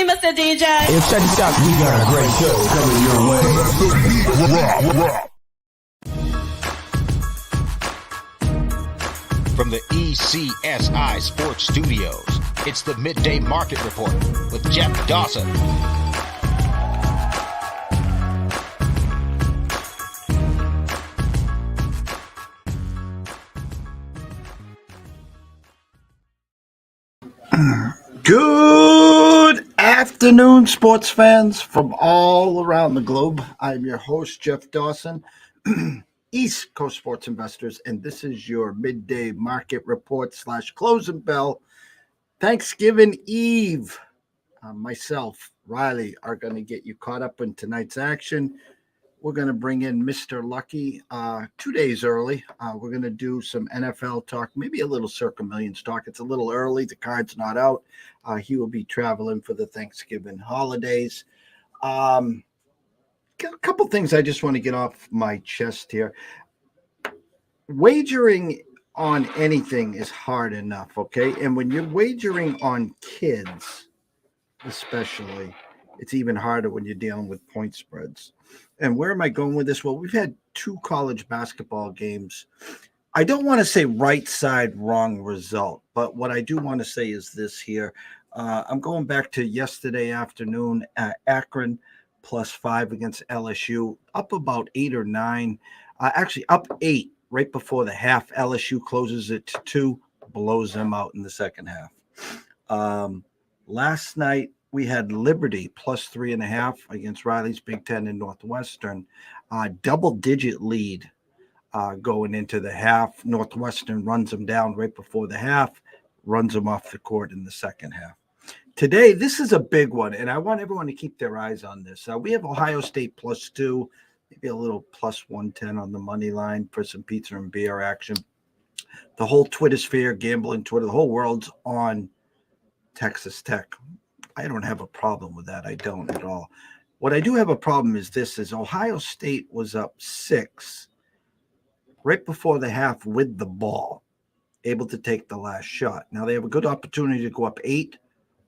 me, Mr. DJ. Hey, check this out. We got a great show coming your way. From the ECSI Sports Studios, it's the Midday Market Report with Jeff Dawson. Good afternoon, sports fans from all around the globe. I'm your host, Jeff Dawson, East Coast Sports Investors, and this is your midday market report / closing bell. Thanksgiving Eve. Myself, Riley, are going to get you caught up in tonight's action. We're going to bring in Mr. Lucky 2 days early. We're going to do some NFL talk, maybe a little Circa Millions talk. It's a little early. The card's not out. He will be traveling for the Thanksgiving holidays. A couple things I just want to get off my chest here. Wagering on anything is hard enough, okay? And when you're wagering on kids, especially, it's even harder when you're dealing with point spreads. And where am I going with this? Well, we've had 2 college basketball games. I don't want to say right side, wrong result, but what I do want to say is this here. I'm going back to yesterday afternoon at Akron +5 against LSU, up about 8 or 9, actually up 8 right before the half. LSU closes it to 2, blows them out in the second half. Last night, we had Liberty +3.5 against Riley's Big Ten and Northwestern. Double-digit lead going into the half. Northwestern runs them down right before the half, runs them off the court in the second half. Today, this is a big one, and I want everyone to keep their eyes on this. We have Ohio State +2, maybe a little +110 on the money line for some pizza and beer action. The whole Twitter sphere, gambling Twitter, the whole world's on Texas Tech. I don't have a problem with that. I don't at all. What I do have a problem is this, is Ohio State was up 6 right before the half with the ball, able to take the last shot. Now they have a good opportunity to go up 8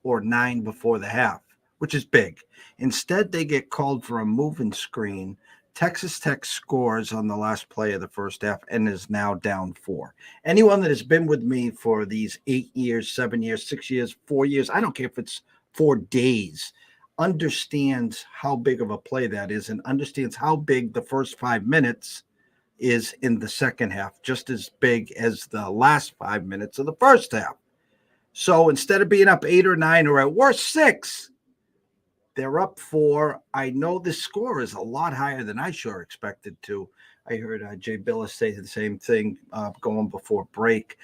or 9 before the half, which is big. Instead, they get called for a moving screen. Texas Tech scores on the last play of the first half and is now down 4. Anyone that has been with me for these 8 years, 7 years, 6 years, 4 years, I don't care if it's 4 days, understands how big of a play that is and understands how big the first 5 minutes is in the second half, just as big as the last 5 minutes of the first half. So instead of being up 8 or 9 or at worst 6, they're up 4. I know the score is a lot higher than I sure expected to. I heard Jay Billis say the same thing going before break.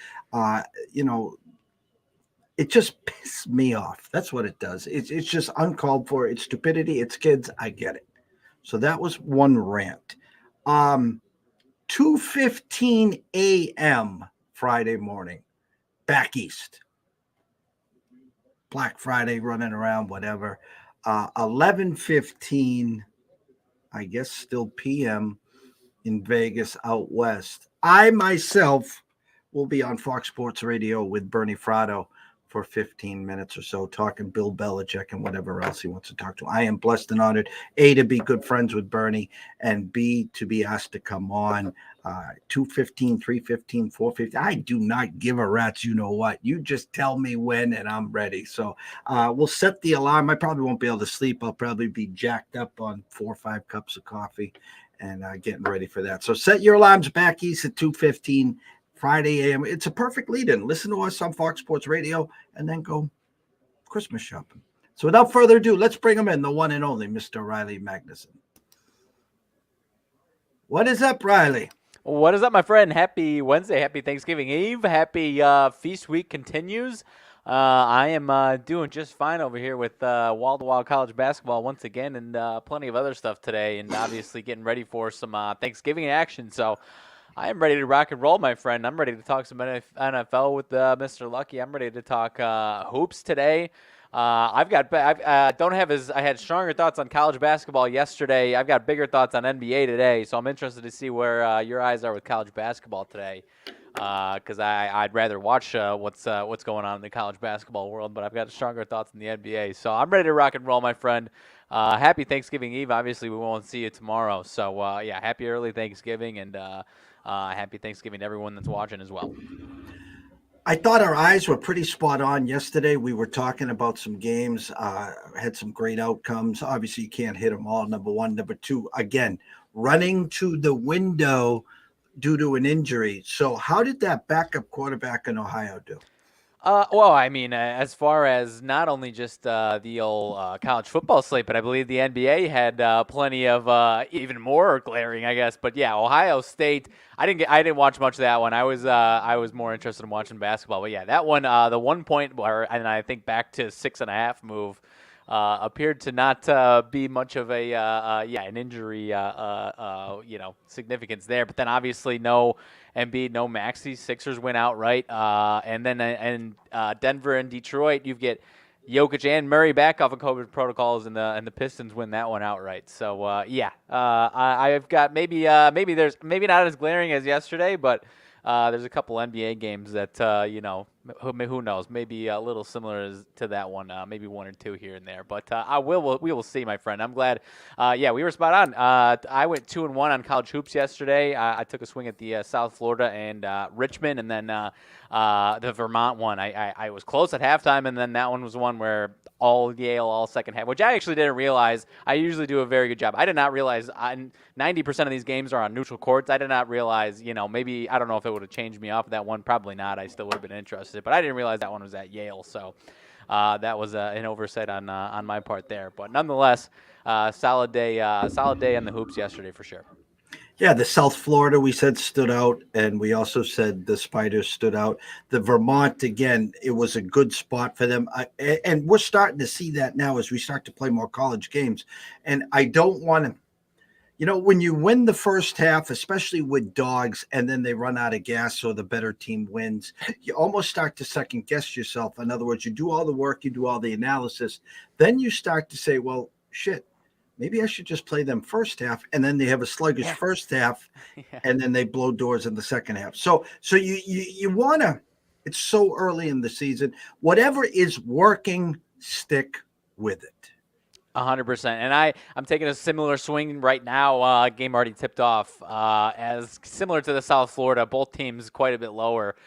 It just pisses me off. That's what it does. It's just uncalled for. It's stupidity. It's kids. I get it. So that was one rant. 2:15 a.m. Friday morning, back east. Black Friday running around, whatever. 11:15, I guess still p.m. in Vegas out west. I myself will be on Fox Sports Radio with Bernie Fratto for 15 minutes or so, talking Bill Belichick and whatever else he wants to talk to. I am blessed and honored, A, to be good friends with Bernie, and B, to be asked to come on 2:15, 3:15, 4:15. I do not give a rat's you know what. You just tell me when and I'm ready. So we'll set the alarm. I probably won't be able to sleep. I'll probably be jacked up on 4 or 5 cups of coffee and getting ready for that. So set your alarms back east at 2:15 Friday a.m. It's a perfect lead-in. Listen to us on Fox Sports Radio and then go Christmas shopping. So without further ado, let's bring him in, the one and only Mr. Riley Magnuson. What is up, Riley? What is up, my friend? Happy Wednesday. Happy Thanksgiving Eve. Happy feast week continues. I am doing just fine over here with wall-to-wall college basketball once again and plenty of other stuff today, and obviously getting ready for some Thanksgiving action. So I am ready to rock and roll, my friend. I'm ready to talk some NFL with Mr. Lucky. I'm ready to talk hoops today. I had stronger thoughts on college basketball yesterday. I've got bigger thoughts on NBA today, so I'm interested to see where your eyes are with college basketball today. because I'd rather watch what's going on in the college basketball world, but I've got stronger thoughts in the NBA. So I'm ready to rock and roll, my friend. Happy Thanksgiving Eve. Obviously, we won't see you tomorrow. So, yeah, happy early Thanksgiving, and happy Thanksgiving to everyone that's watching as well. I thought our eyes were pretty spot on yesterday. We were talking about some games, had some great outcomes. Obviously, you can't hit them all. Number one. Number two, again, running to the window due to an injury. So, how did that backup quarterback in Ohio do? Well, I mean, as far as not only just the old college football slate, but I believe the NBA had plenty of even more glaring, I guess. But yeah, Ohio State. I didn't watch much of that one. I was more interested in watching basketball. But yeah, that one, the 1 point where, and I think back to 6.5 move. Appeared to not be much of a an injury significance there, but then obviously no Embiid, no Maxey. Sixers win outright, and then Denver and Detroit, you get Jokic and Murray back off of COVID protocols, and the Pistons win that one outright. So I've got maybe there's maybe not as glaring as yesterday, but there's a couple NBA games that who knows, maybe a little similar to that one, maybe one or two here and there. But we will see, my friend. I'm glad. We were spot on. I went 2-1 on college hoops yesterday. I took a swing at the South Florida and Richmond, and then the Vermont one. I was close at halftime, and then that one was one where all Yale, all second half, which I actually didn't realize. I usually do a very good job. I did not realize 90% of these games are on neutral courts. I did not realize, maybe, I don't know if it would have changed me off of that one. Probably not. I still would have been interested, but I didn't realize that one was at Yale. So that was an oversight on my part there. But nonetheless, solid day on the hoops yesterday for sure. Yeah, the South Florida we said stood out, and we also said the Spiders stood out. The Vermont, again, it was a good spot for them. And we're starting to see that now as we start to play more college games. And I don't want to, when you win the first half, especially with dogs, and then they run out of gas or the better team wins, you almost start to second guess yourself. In other words, you do all the work, you do all the analysis. Then you start to say, well, shit. Maybe I should just play them first half, and then they have a sluggish first half, and then they blow doors in the second half. So you want to. It's so early in the season. Whatever is working, stick with it. 100%. And I'm taking a similar swing right now. Game already tipped off. As similar to the South Florida, both teams quite a bit lower.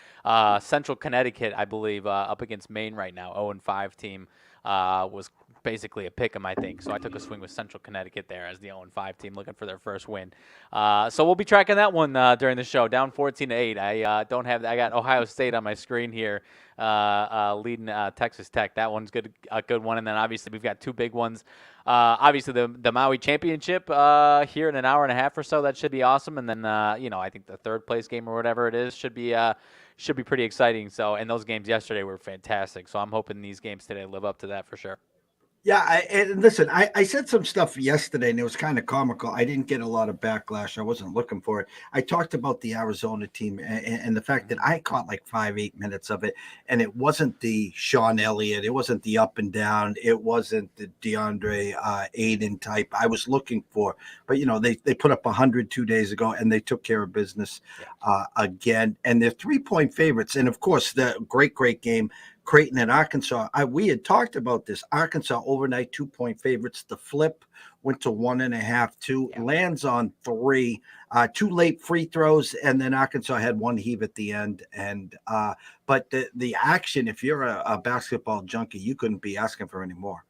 Central Connecticut, I believe, up against Maine right now. 0-5 team was basically a pick 'em, I think. So I took a swing with Central Connecticut there as the 0-5 team looking for their first win. So we'll be tracking that one during the show. Down 14-8. I got Ohio State on my screen here, leading Texas Tech. That one's a good one. And then obviously we've got two big ones. Obviously the Maui Championship here in an hour and a half or so. That should be awesome. And then I think the third place game or whatever it is should be pretty exciting. So, and those games yesterday were fantastic. So I'm hoping these games today live up to that for sure. Yeah, and listen, I said some stuff yesterday, and it was kind of comical. I didn't get a lot of backlash. I wasn't looking for it. I talked about the Arizona team and the fact that I caught like 5-8 minutes of it, and it wasn't the Sean Elliott. It wasn't the up and down. It wasn't the DeAndre Aiden type I was looking for. But, they put up 100 2 days ago, and they took care of business again. And they're 3-point favorites. And, of course, the great game. Creighton and Arkansas. We had talked about this. Arkansas overnight 2-point favorites. The flip went to 1.5, 2, lands on 3, 2 late free throws, and then Arkansas had one heave at the end. And but the action, if you're a basketball junkie, you couldn't be asking for any more.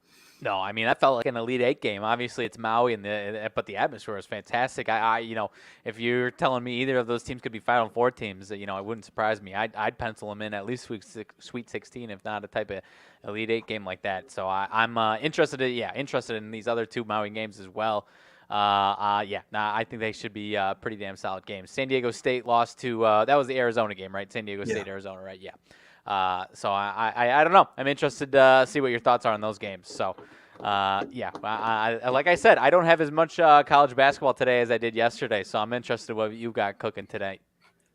No, I mean, that felt like an Elite Eight game. Obviously, it's Maui, but the atmosphere was fantastic. If you're telling me either of those teams could be Final Four teams, it wouldn't surprise me. I'd pencil them in at least Sweet 16, if not a type of Elite Eight game like that. So I'm interested in these other two Maui games as well. I think they should be pretty damn solid games. San Diego State lost to that was the Arizona game, right? San Diego State, Arizona, right? Yeah. So I don't know. I'm interested to see what your thoughts are on those games. So, like I said, I don't have as much college basketball today as I did yesterday. So I'm interested in what you got cooking today.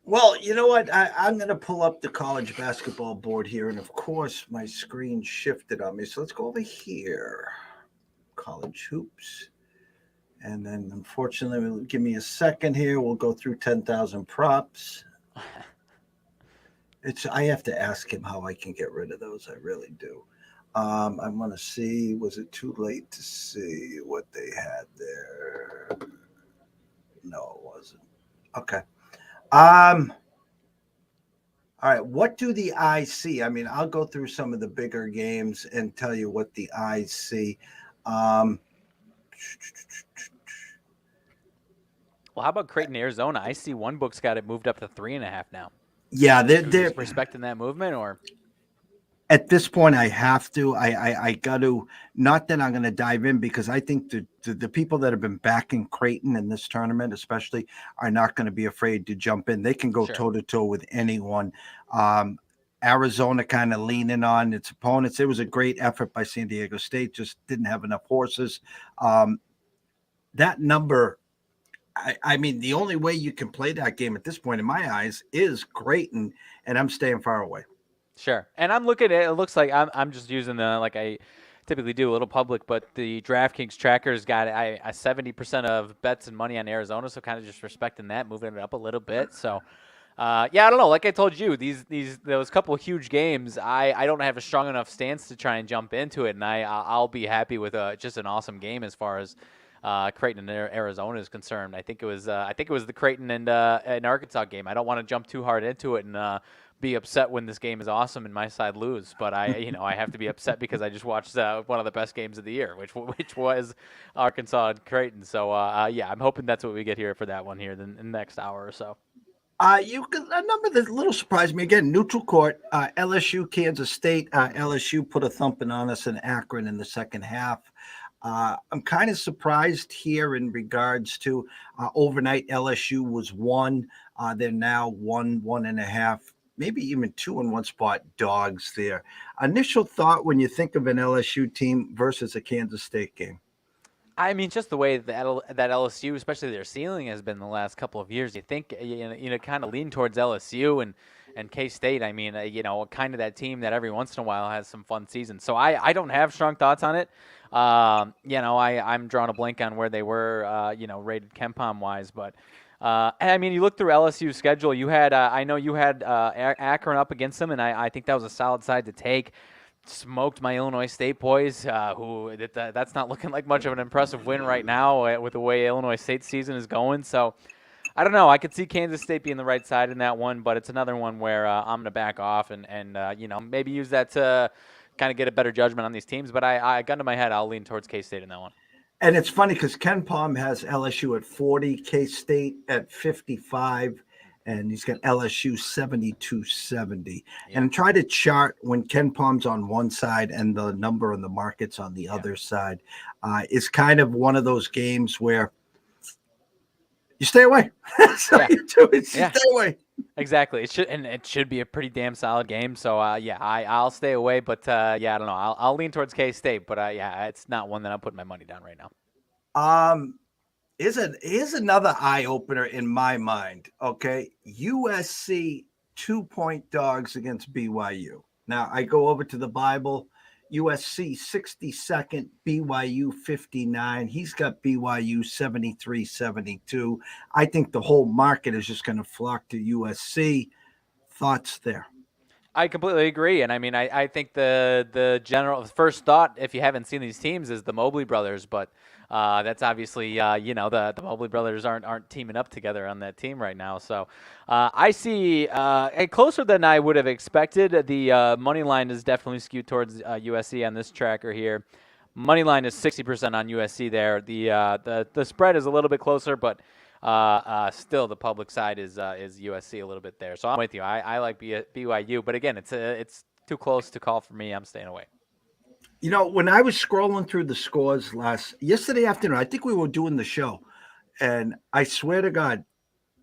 Well, you know what? I'm going to pull up the college basketball board here. And, of course, my screen shifted on me. So let's go over here. College hoops. And then, unfortunately, give me a second here. We'll go through 10,000 props. I have to ask him how I can get rid of those. I really do. I want to see. Was it too late to see what they had there? No, it wasn't. Okay. Um. All right. What do the eyes see? I mean, I'll go through some of the bigger games and tell you what the eyes see. Um. Well, how about Creighton, Arizona? I see one book's got it moved up to 3.5 now. Yeah, You just respecting that movement, or? at this point I have to. I got to. Not that I'm going to dive in because I think the people that have been backing Creighton in this tournament, especially, are not going to be afraid to jump in. They can go toe to toe with anyone. Arizona kind of leaning on its opponents. It was a great effort by San Diego State. Just didn't have enough horses. That number. I mean, the only way you can play that game at this point, in my eyes, is Creighton, and I'm staying far away. Sure. And I'm looking at it. It looks like I'm just using the, like I typically do, a little public, but the DraftKings tracker's got a 70% of bets and money on Arizona, so kind of just respecting that, moving it up a little bit. So, yeah, I don't know. Like I told you, those couple of huge games, I don't have a strong enough stance to try and jump into it, and I'll be happy with just an awesome game as far as Creighton and Arizona is concerned. I think it was the Creighton and Arkansas game. I don't want to jump too hard into it and be upset when this game is awesome and my side lose. But I have to be upset because I just watched one of the best games of the year, which was Arkansas and Creighton. So yeah, I'm hoping that's what we get here for that one here in the next hour or so. You can a number that little surprised me again. Neutral court, LSU, Kansas State. LSU put a thumping on us in Akron in the second half. I'm kind of surprised here in regards to overnight. LSU was one. They're now 1.5, maybe even 2 in one spot dogs there. Initial thought when you think of an LSU team versus a Kansas State game. I mean, just the way that LSU, especially their ceiling, has been the last couple of years. You think kind of lean towards LSU and K-State. I mean, kind of that team that every once in a while has some fun seasons. So I don't have strong thoughts on it. I'm drawing a blank on where they were, rated KenPom wise, but. I mean, you look through LSU's schedule. You had, I know you had Akron up against them, and I think that was a solid side to take. Smoked my Illinois State boys, that's not looking like much of an impressive win right now with the way Illinois State's season is going. So I don't know. I could see Kansas State being the right side in that one, but it's another one where I'm going to back off and maybe use that to kind of get a better judgment on these teams. But I gun to my head, I'll lean towards K-State in that one. And it's funny because KenPom has LSU at 40, K-State at 55, and he's got LSU 72-70. Yeah. And try to chart when KenPom's on one side and the number in the market's on the other side. Is kind of one of those games where you stay away. You stay away. Exactly. It should be a pretty damn solid game. So I'll stay away. But I don't know. I'll lean towards K-State. But it's not one that I'm putting my money down right now. Here's another eye opener in my mind. Okay, USC 2-point dogs against BYU. Now I go over to the Bible. USC 62nd, BYU 59. He's got BYU 73-72. I think the whole market is just going to flock to USC. Thoughts there? I completely agree. And I mean, I think the general first thought, if you haven't seen these teams, is the Mobley brothers. But that's obviously, the Mobley brothers aren't teaming up together on that team right now. So I see closer than I would have expected. The money line is definitely skewed towards USC on this tracker here. Money line is 60% on USC there. The spread is a little bit closer, but still the public side is USC a little bit there. So I'm with you. I like BYU, but again, it's too close to call for me. I'm staying away. When I was scrolling through the scores yesterday afternoon, I think we were doing the show, and I swear to God,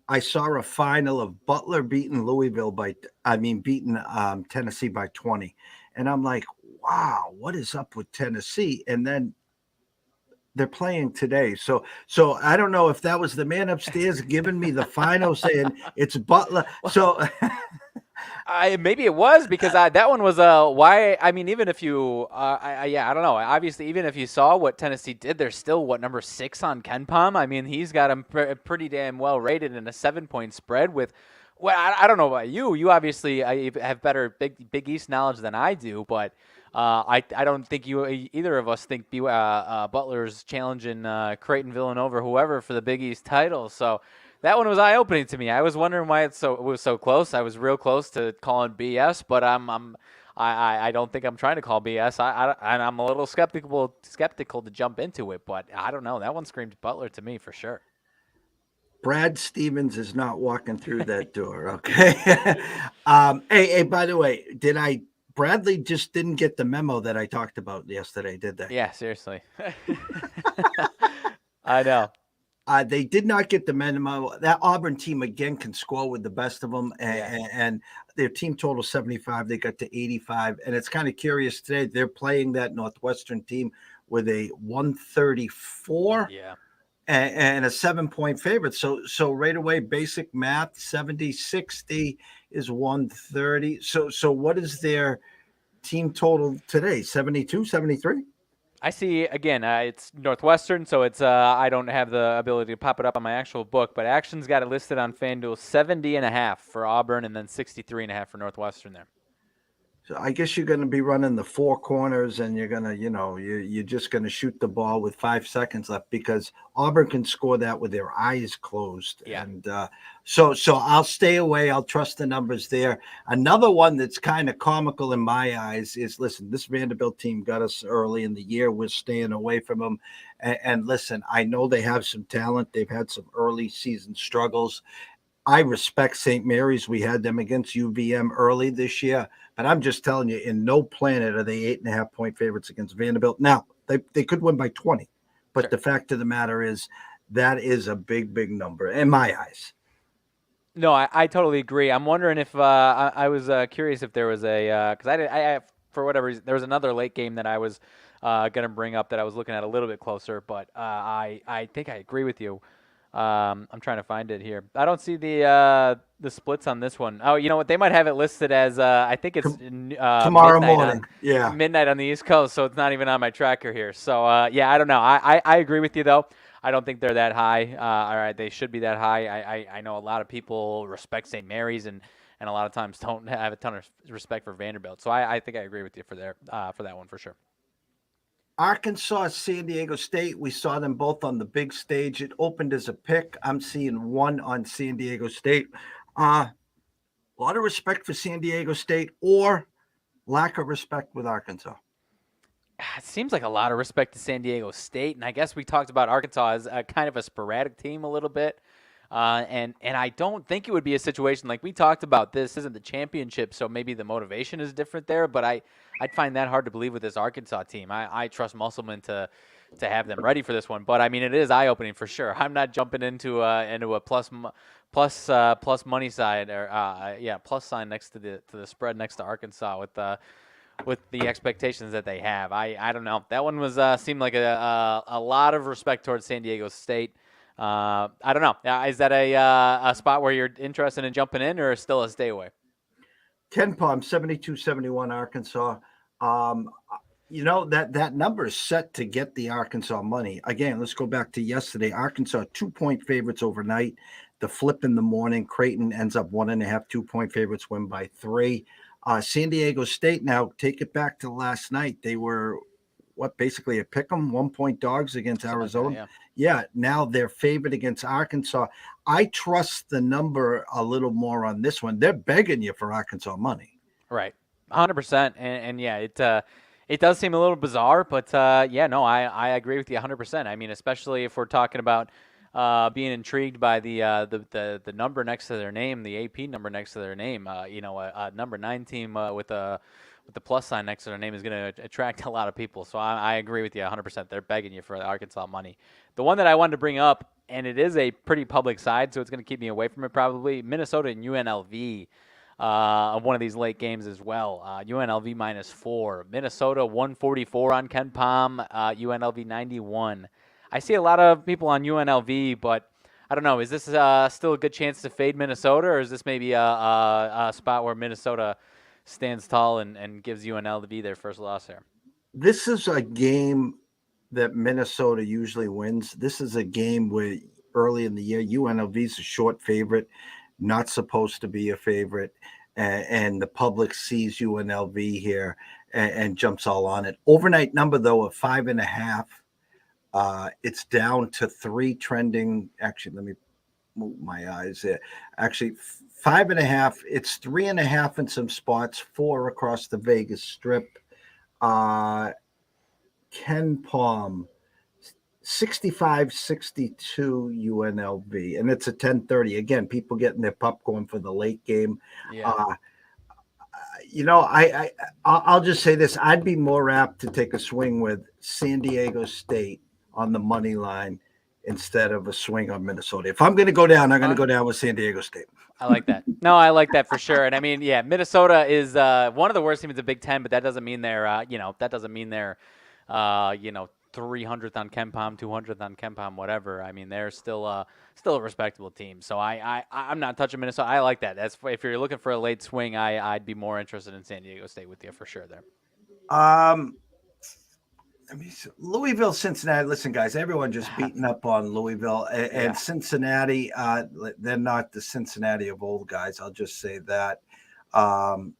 I saw a final of Butler beating Tennessee by 20. And I'm like, wow, what is up with Tennessee? And then they're playing today. So I don't know if that was the man upstairs giving me the final saying it's Butler. So maybe it was because that one was why. I mean, even if you, I don't know. Obviously, even if you saw what Tennessee did, they're still number 6 on KenPom. I mean, he's got him pretty damn well rated in a 7-point spread with Well, I don't know about you. You obviously have better Big East knowledge than I do, but I don't think either of us think Butler's challenging Creighton, Villanova, whoever for the Big East title. So that one was eye opening to me. I was wondering why it was so close. I was real close to calling BS, but I don't think I'm trying to call BS. I'm a little skeptical to jump into it, but I don't know. That one screamed Butler to me for sure. Brad Stevens is not walking through that door. Okay. Hey, by the way, Bradley just didn't get the memo that I talked about yesterday, did they? Yeah, seriously. I know. They did not get the memo. That Auburn team again can score with the best of them, and their team total 75. They got to 85, and it's kind of curious today. They're playing that Northwestern team with a 134. Yeah. And a 7-point favorite. So right away, basic math, 70-60 is 130. So what is their team total today? 72, 73? I see, again, it's Northwestern, so it's I don't have the ability to pop it up on my actual book, but Action's got it listed on FanDuel 70.5 for Auburn and then 63.5 for Northwestern there. So I guess you're going to be running the four corners, and you're going to, you're just going to shoot the ball with 5 seconds left, because Auburn can score that with their eyes closed. Yeah. And so I'll stay away. I'll trust the numbers there. Another one that's kind of comical in my eyes is, listen, this Vanderbilt team got us early in the year. We're staying away from them. And listen, I know they have some talent. They've had some early season struggles. I respect St. Mary's. We had them against UVM early this year, but I'm just telling you, in no planet are they 8.5-point favorites against Vanderbilt. Now, they could win by 20, but Sure. The fact of the matter is that is a big, big number in my eyes. No, I totally agree. I'm wondering if I was curious if there was because I for whatever reason, there was another late game that I was going to bring up that I was looking at a little bit closer, but I think I agree with you. I'm trying to find it here. I don't see the splits on this one. Oh, you know what? They might have it listed as I think it's tomorrow morning. Midnight on the East Coast, so it's not even on my tracker here. So yeah, I don't know. I agree with you though. I don't think they're that high. All right, they should be that high. I know a lot of people respect St. Mary's and a lot of times don't have a ton of respect for Vanderbilt. So I think I agree with you for that one for sure. Arkansas, San Diego State. We saw them both on the big stage. It opened as a pick. I'm seeing one on San Diego State. A lot of respect for San Diego State, or lack of respect with Arkansas. It seems like a lot of respect to San Diego State, and I guess we talked about Arkansas as a kind of a sporadic team a little bit. And I don't think it would be a situation like we talked about. This isn't the championship, so maybe the motivation is different there. But I'd find that hard to believe with this Arkansas team. I trust Musselman to have them ready for this one. But I mean, it is eye opening for sure. I'm not jumping into a plus money side or plus sign next to the spread next to Arkansas with the expectations that they have. I don't know. That one was seemed like a lot of respect towards San Diego State. I don't know. Is that a spot where you're interested in jumping in, or still a stay away? Ken Palm, 72-71 Arkansas. That number is set to get the Arkansas money. Again, let's go back to yesterday. Arkansas 2-point favorites overnight. The flip in the morning. Creighton ends up 1.5, 2-point favorites, win by 3. San Diego State, now take it back to last night. They were basically a pick 'em, 1-point dogs against Something Arizona. like that, Yeah, now they're favored against Arkansas. I trust the number a little more on this one. They're begging you for Arkansas money. Right, 100%. And yeah, it does seem a little bizarre, but yeah, no, I agree with you 100%. I mean, especially if we're talking about being intrigued by the number next to their name, the AP number next to their name. A number 9 team with the plus sign next to their name is going to attract a lot of people. So I agree with you 100%. They're begging you for the Arkansas money. The one that I wanted to bring up, and it is a pretty public side, so it's going to keep me away from it probably, Minnesota and UNLV. One of these late games as well. UNLV -4. Minnesota 144 on Ken Palm. UNLV 91. I see a lot of people on UNLV, but I don't know. Is this still a good chance to fade Minnesota, or is this maybe a spot where Minnesota stands tall and gives UNLV their first loss here? This is a game that Minnesota usually wins. This is a game where early in the year, UNLV is a short favorite. not supposed to be a favorite, and the public sees UNLV here and jumps all on it. Overnight number though of 5.5. It's down to 3 trending. Actually, let me move my eyes there. Actually, 5.5. It's 3.5 in some spots, 4 across the Vegas Strip. Ken Palm, 65-62 UNLV, and it's a 10:30. Again, people getting their popcorn for the late game. Yeah. I'll just say this: I'd be more apt to take a swing with San Diego State on the money line instead of a swing on Minnesota. If I'm going to go down, I'm going to go down with San Diego State. I like that. No, I like that for sure. And I mean, yeah, Minnesota is one of the worst teams in the Big Ten, but that doesn't mean they're 300th on KenPom, 200th on KenPom, whatever. I mean, they're still a respectable team. So I'm not touching Minnesota. I like that. That's if you're looking for a late swing, I'd be more interested in San Diego State with you for sure there. Louisville, Cincinnati. Listen, guys, everyone just beating up on Louisville and Cincinnati. They're not the Cincinnati of old, guys. I'll just say that. And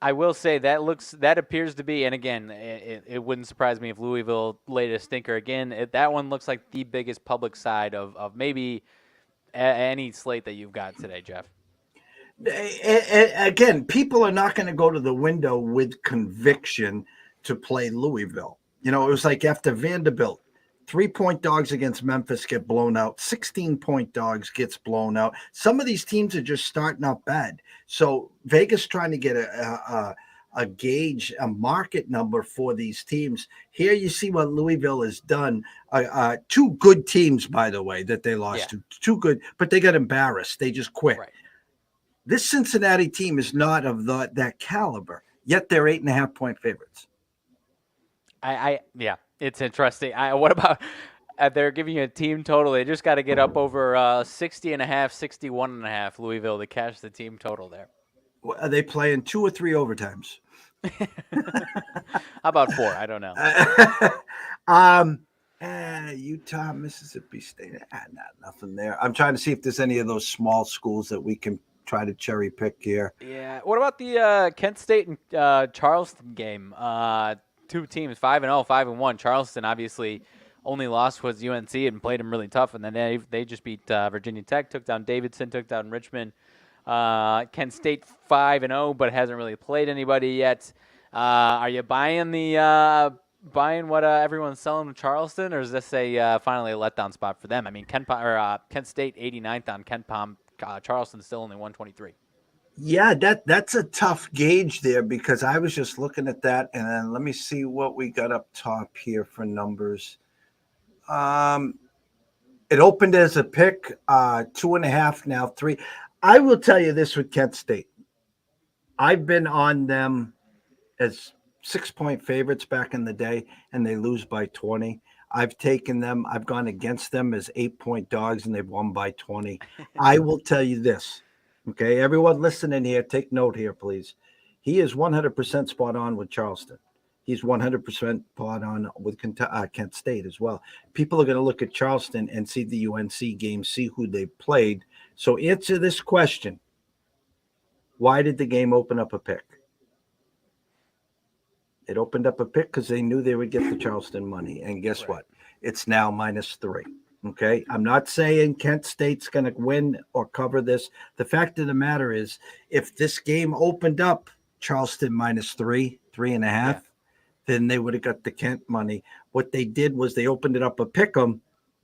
I will say that appears to be, and again, it wouldn't surprise me if Louisville laid a stinker again. That one looks like the biggest public side of maybe any slate that you've got today, Jeff. Again, people are not going to go to the window with conviction to play Louisville. It was like after Vanderbilt, 3-point dogs against Memphis get blown out. 16-point dogs gets blown out. Some of these teams are just starting out bad. So Vegas trying to get a gauge, a market number for these teams. Here you see what Louisville has done. 2 good teams, by the way, that they lost to. 2 good, but they got embarrassed. They just quit. Right. This Cincinnati team is not of that caliber, yet they're 8.5-point favorites. Yeah, it's interesting. What about they're giving you a team total? They just got to get up over 60.5, 61.5 Louisville to cash the team total there. Are they playing 2 or 3 overtimes? How about 4? I don't know. Utah, Mississippi State. Nothing there. I'm trying to see if there's any of those small schools that we can try to cherry pick here. Yeah. What about the Kent State and Charleston game? 2 teams, 5-0, 5-1. Charleston obviously only lost was UNC and played them really tough, and then they just beat Virginia Tech, took down Davidson, took down Richmond. Kent State 5-0, but hasn't really played anybody yet. Are you buying what everyone's selling to Charleston, or is this finally a letdown spot for them? I mean, Kent State 89th on KenPom, Charleston still only 123. Yeah, that's a tough gauge there because I was just looking at that, and then let me see what we got up top here for numbers. It opened as a pick, 2.5, now 3. I will tell you this with Kent State. I've been on them as 6-point favorites back in the day, and they lose by 20. I've taken them. I've gone against them as 8-point dogs, and they've won by 20. I will tell you this. Okay, everyone listening here, take note here, please. He is 100% spot on with Charleston. He's 100% spot on with Kent State as well. People are going to look at Charleston and see the UNC game, see who they played. So answer this question. Why did the game open up a pick? It opened up a pick because they knew they would get the Charleston money. And guess what? It's now -3. Okay, I'm not saying Kent State's going to win or cover this. The fact of the matter is, if this game opened up Charleston -3, 3.5, then they would have got the Kent money. What they did was they opened it up a pick 'em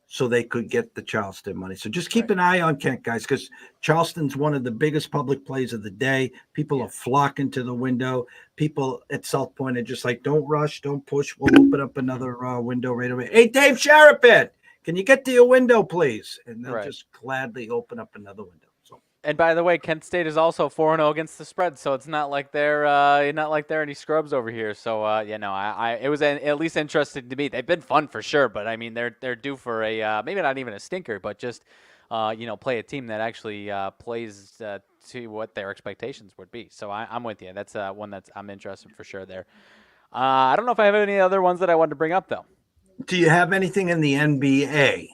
so they could get the Charleston money. So just keep an eye on Kent, guys, because Charleston's one of the biggest public plays of the day. People are flocking to the window. People at South Point are just like, don't rush, don't push. We'll open up another window right away. Hey, Dave Sharapit, can you get to your window, please? And they'll just gladly open up another window. So. And by the way, Kent State is also 4-0 against the spread, so it's not like they're any scrubs over here. So it was at least interesting to me. They've been fun for sure, but I mean they're due for a maybe not even a stinker, but just play a team that actually plays to what their expectations would be. So I'm with you. That's one that I'm interested in for sure there. I don't know if I have any other ones that I wanted to bring up though. Do you have anything in the NBA?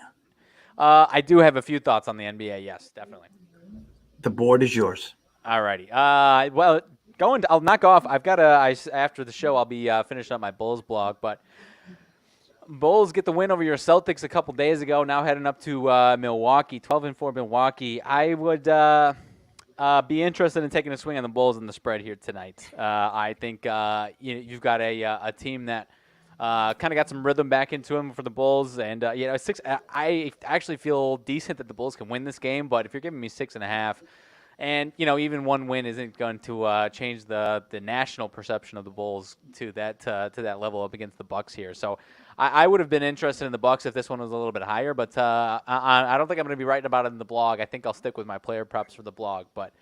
I do have a few thoughts on the NBA. Yes, definitely. The board is yours. Alrighty. Well, I'll knock off. I've got after the show, I'll be finishing up my Bulls blog, but Bulls get the win over your Celtics a couple days ago. Now heading up to Milwaukee, 12-4 Milwaukee. I would be interested in taking a swing on the Bulls in the spread here tonight. I think you've got a team that kind of got some rhythm back into them for the Bulls, and I actually feel decent that the Bulls can win this game. But if you're giving me 6.5. And, even one win isn't going to change the national perception of the Bulls to that level up against the Bucks here. So I would have been interested in the Bucks if this one was a little bit higher, but I don't think I'm going to be writing about it in the blog. I think I'll stick with my player props for the blog. But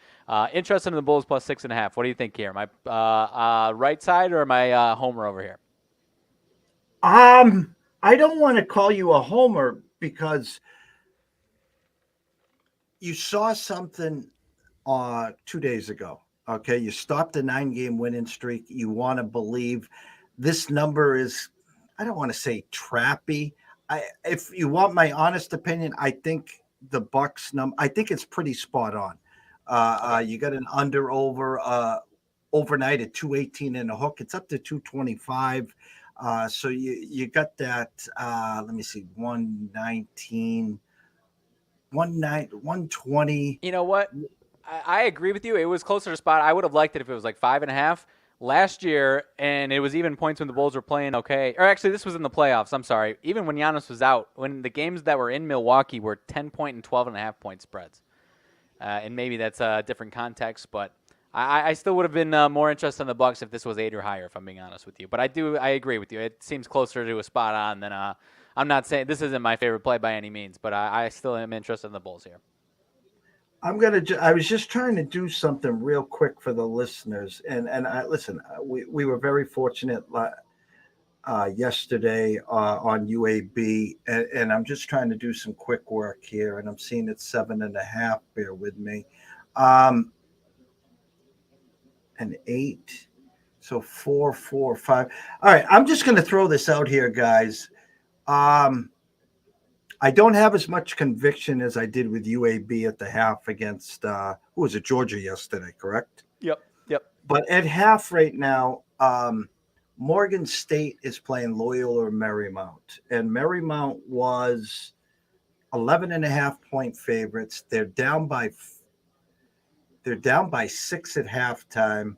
interested in the Bulls plus 6.5. What do you think here? Am I right side or am I homer over here? I don't want to call you a homer because you saw something 2 days ago. Okay, you stopped a 9-game winning streak. You want to believe this number is, I don't want to say trappy. If you want my honest opinion, I think the Bucks number, I think it's pretty spot on. You got an under over overnight at 218 and a hook. It's up to 225. So you got that. Let me see, 119, 120. You know what? I agree with you. It was closer to spot. I would have liked it if it was like 5.5 last year, and it was even points when the Bulls were playing okay. Or actually, this was in the playoffs. I'm sorry. Even when Giannis was out, when the games that were in Milwaukee were 10-point and 12.5-point spreads. And maybe that's a different context, but I still would have been more interested in the Bucks if this was 8 or higher, if I'm being honest with you. But I agree with you. It seems closer to a spot on than I'm not saying this isn't my favorite play by any means, but I still am interested in the Bulls here. I was just trying to do something real quick for the listeners, and listen. We were very fortunate yesterday on UAB, and I'm just trying to do some quick work here, and I'm seeing it's 7.5. Bear with me, an 8, so 4, 4, 5. All right, I'm just going to throw this out here, guys. I don't have as much conviction as I did with UAB at the half against who was it, Georgia yesterday, correct? Yep. But at half right now, Morgan State is playing Loyola Marymount, and Marymount was 11.5-point favorites. They're down by 6 at halftime.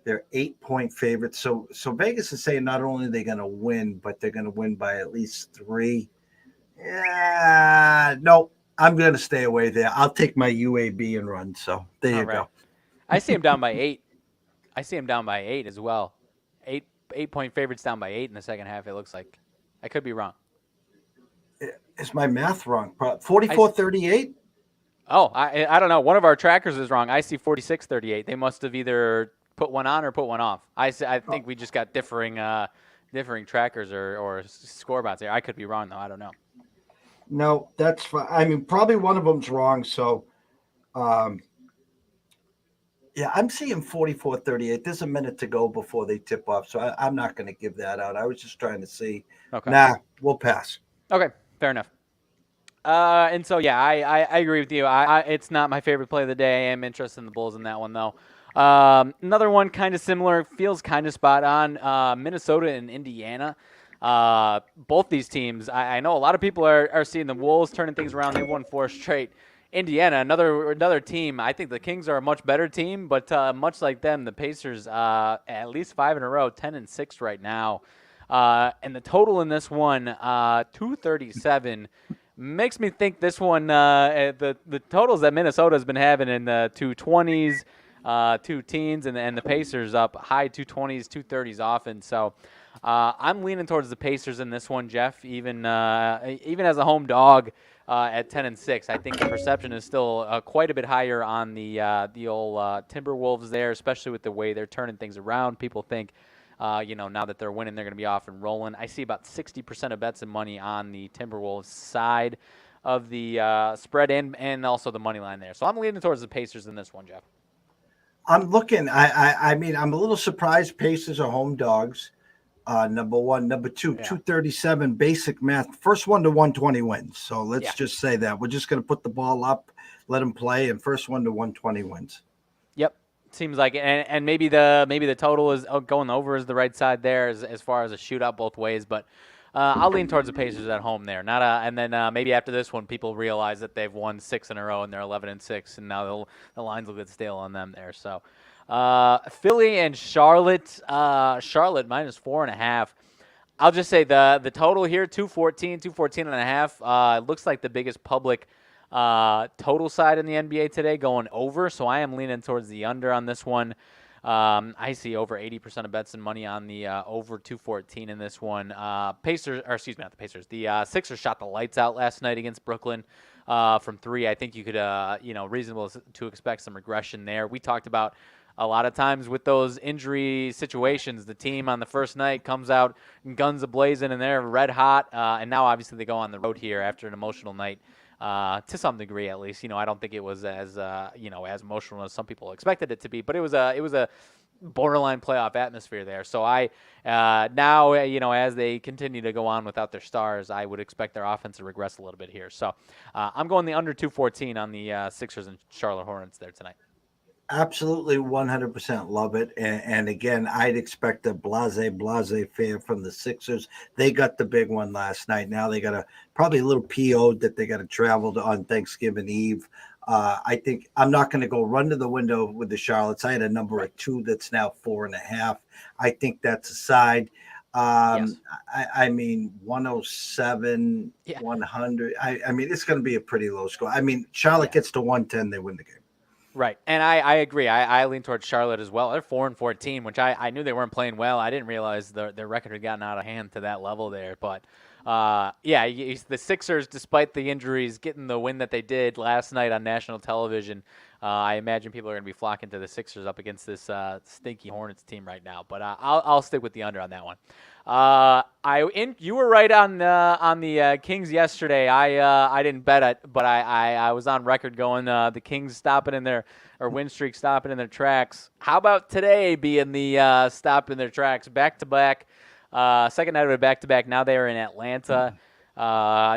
They're 8-point favorites. So Vegas is saying not only are they going to win, but they're going to win by at least 3. Yeah, no, I'm going to stay away there. I'll take my UAB and run. So there you go. I see him down by 8. I see him down by 8 as well. 8-point favorites down by 8 in the second half, it looks like. I could be wrong. Is my math wrong? 44-38? Oh, I don't know. One of our trackers is wrong. I see 46-38. They must have either put one on or put one off. I think we just got differing trackers or score bots there. I could be wrong, though. I don't know. No, that's fine. I mean, probably one of them's wrong. So, yeah, I'm seeing 44-38. There's a minute to go before they tip off. So I'm not going to give that out. I was just trying to see. Okay. Nah, we'll pass. Okay, fair enough. And so, yeah, I agree with you. It's not my favorite play of the day. I am interested in the Bulls in that one, though. Another one kind of similar, feels kind of spot on, Minnesota and Indiana. Both these teams, I know a lot of people are seeing the Wolves turning things around. They've won 4 straight. Indiana, another team. I think the Kings are a much better team, but much like them, the Pacers, at least 5 in a row, 10-6 right now. And the total in this one, 237, makes me think this one, the totals that Minnesota's been having in the 220s, 2 teens, and the Pacers up high 220s, 230s often. So I'm leaning towards the Pacers in this one, Jeff. Even as a home dog at 10-6, I think the perception is still quite a bit higher on the old Timberwolves there, especially with the way they're turning things around. People think, now that they're winning, they're going to be off and rolling. I see about 60% of bets and money on the Timberwolves side of the spread and also the money line there. So I'm leaning towards the Pacers in this one, Jeff. I'm looking. I mean, I'm a little surprised Pacers are home dogs. Number one. Number two, Yeah. 237 basic math. First one to 120 wins. So let's Yeah. just say that. We're just going to put the ball up, let them play, and first one to 120 wins. Yep. Seems like it. And maybe the total is going over is the right side there as far as a shootout both ways, but I'll lean towards the Pacers at home there. Not and then maybe after this one, people realize that they've won 6 in a row and they're 11-6, and now the lines will get stale on them there. So Philly and Charlotte, Charlotte -4.5. I'll just say the total here 214.5. It looks like the biggest public total side in the NBA today going over, so I am leaning towards the under on this one. I see over 80% of bets and money on the over 214 in this one. Pacers, or excuse me, not the Pacers. The Sixers shot the lights out last night against Brooklyn from 3. I think you could, reasonable to expect some regression there. We talked about a lot of times with those injury situations, the team on the first night comes out guns a-blazing and they're red hot, and now obviously they go on the road here after an emotional night. To some degree, at least, I don't think it was as as emotional as some people expected it to be, but it was a borderline playoff atmosphere there. So I now as they continue to go on without their stars, I would expect their offense to regress a little bit here. So I'm going the under 214 on the Sixers and Charlotte Hornets there tonight. Absolutely, 100% love it. And again, I'd expect a blase fare from the Sixers. They got the big one last night. Now they got probably a little PO'd that they got to travel on Thanksgiving Eve. I think I'm not going to go run to the window with the Charlottes. I had a number of 2 that's now 4.5. I think that's a side. Yes. I mean, 107, 100. I mean, it's going to be a pretty low score. I mean, Charlotte gets to 110, they win the game. Right, and I agree. I lean towards Charlotte as well. They're 4-14, which I knew they weren't playing well. I didn't realize their record had gotten out of hand to that level there. But the Sixers, despite the injuries, getting the win that they did last night on national television, I imagine people are going to be flocking to the Sixers up against this stinky Hornets team right now. But I'll stick with the under on that one. You were right on the Kings yesterday. I didn't bet it, but I was on record going the Kings stopping in their win streak stopping in their tracks. How about today being the stop in their tracks back to back, second night of a back to back? Now they are in Atlanta.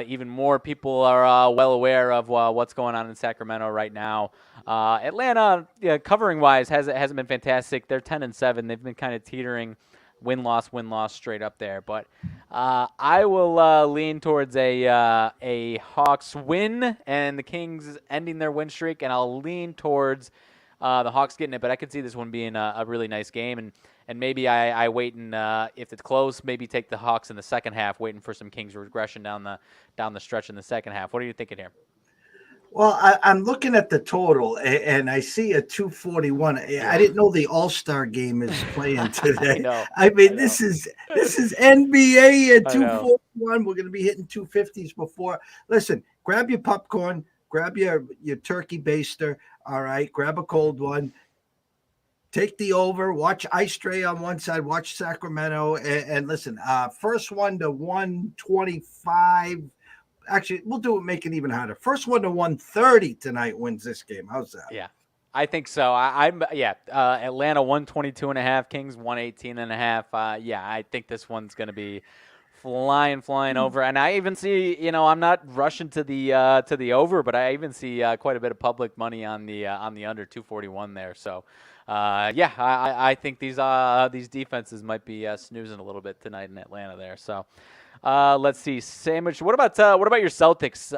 Even more people are well aware of what's going on in Sacramento right now. Atlanta, covering wise, hasn't been fantastic. They're 10-7. They've been kind of teetering. Win-loss straight up there. But I will lean towards a Hawks win and the Kings ending their win streak, and I'll lean towards the Hawks getting it. But I could see this one being a really nice game, and maybe I wait and if it's close, maybe take the Hawks in the second half, waiting for some Kings regression down the stretch in the second half. What are you thinking here? Well, I'm looking at the total, and I see a 241. I didn't know the All-Star game is playing today. I mean, this is NBA at 241. We're going to be hitting 250s before. Listen, grab your popcorn, grab your turkey baster. All right, grab a cold one. Take the over. Watch Ice Tray on one side. Watch Sacramento, and listen. First one to 125. Actually, we'll do it. Make it even harder. First one to 130 tonight wins this game. How's that? Yeah, I think so. Atlanta 122.5, Kings 118.5. I think this one's going to be flying over. And I even see, I'm not rushing to the over, but I even see quite a bit of public money on the under 241 there. So, I think these defenses might be snoozing a little bit tonight in Atlanta there. So. Let's see, Sandwich. What about your Celtics?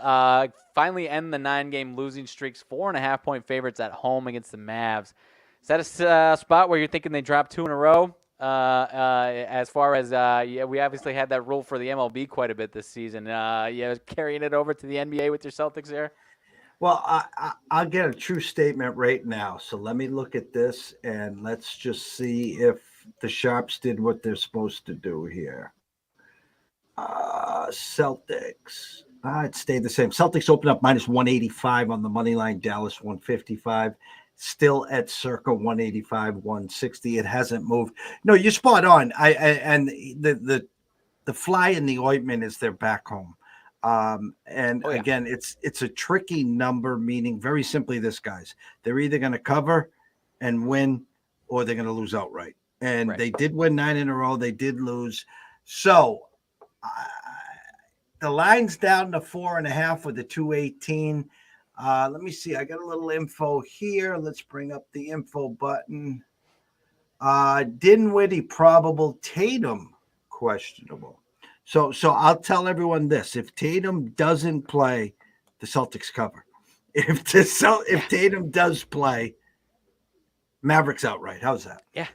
Finally end the 9-game losing streaks. 4.5-point favorites at home against the Mavs. Is that a spot where you're thinking they drop 2 in a row? As far as we obviously had that rule for the MLB quite a bit this season. Carrying it over to the NBA with your Celtics there. Well, I'll get a true statement right now. So let me look at this and let's just see if the Sharps did what they're supposed to do here. Celtics. It stayed the same. Celtics open up -185 on the money line. Dallas 155. Still at circa 185, 160. It hasn't moved. No, you're spot on. And the fly in the ointment is they're back home. Again, it's a tricky number, meaning very simply this, guys. They're either going to cover and win or they're going to lose outright. and Right. they did win 9 in a row. They did lose. So uh, the line's down to 4.5 with the 218. Let me see. I got a little info here. Let's bring up the info button. Dinwiddie probable, Tatum questionable. So I'll tell everyone this: if Tatum doesn't play, the Celtics cover. If Tatum does play, Mavericks outright. How's that? Yeah.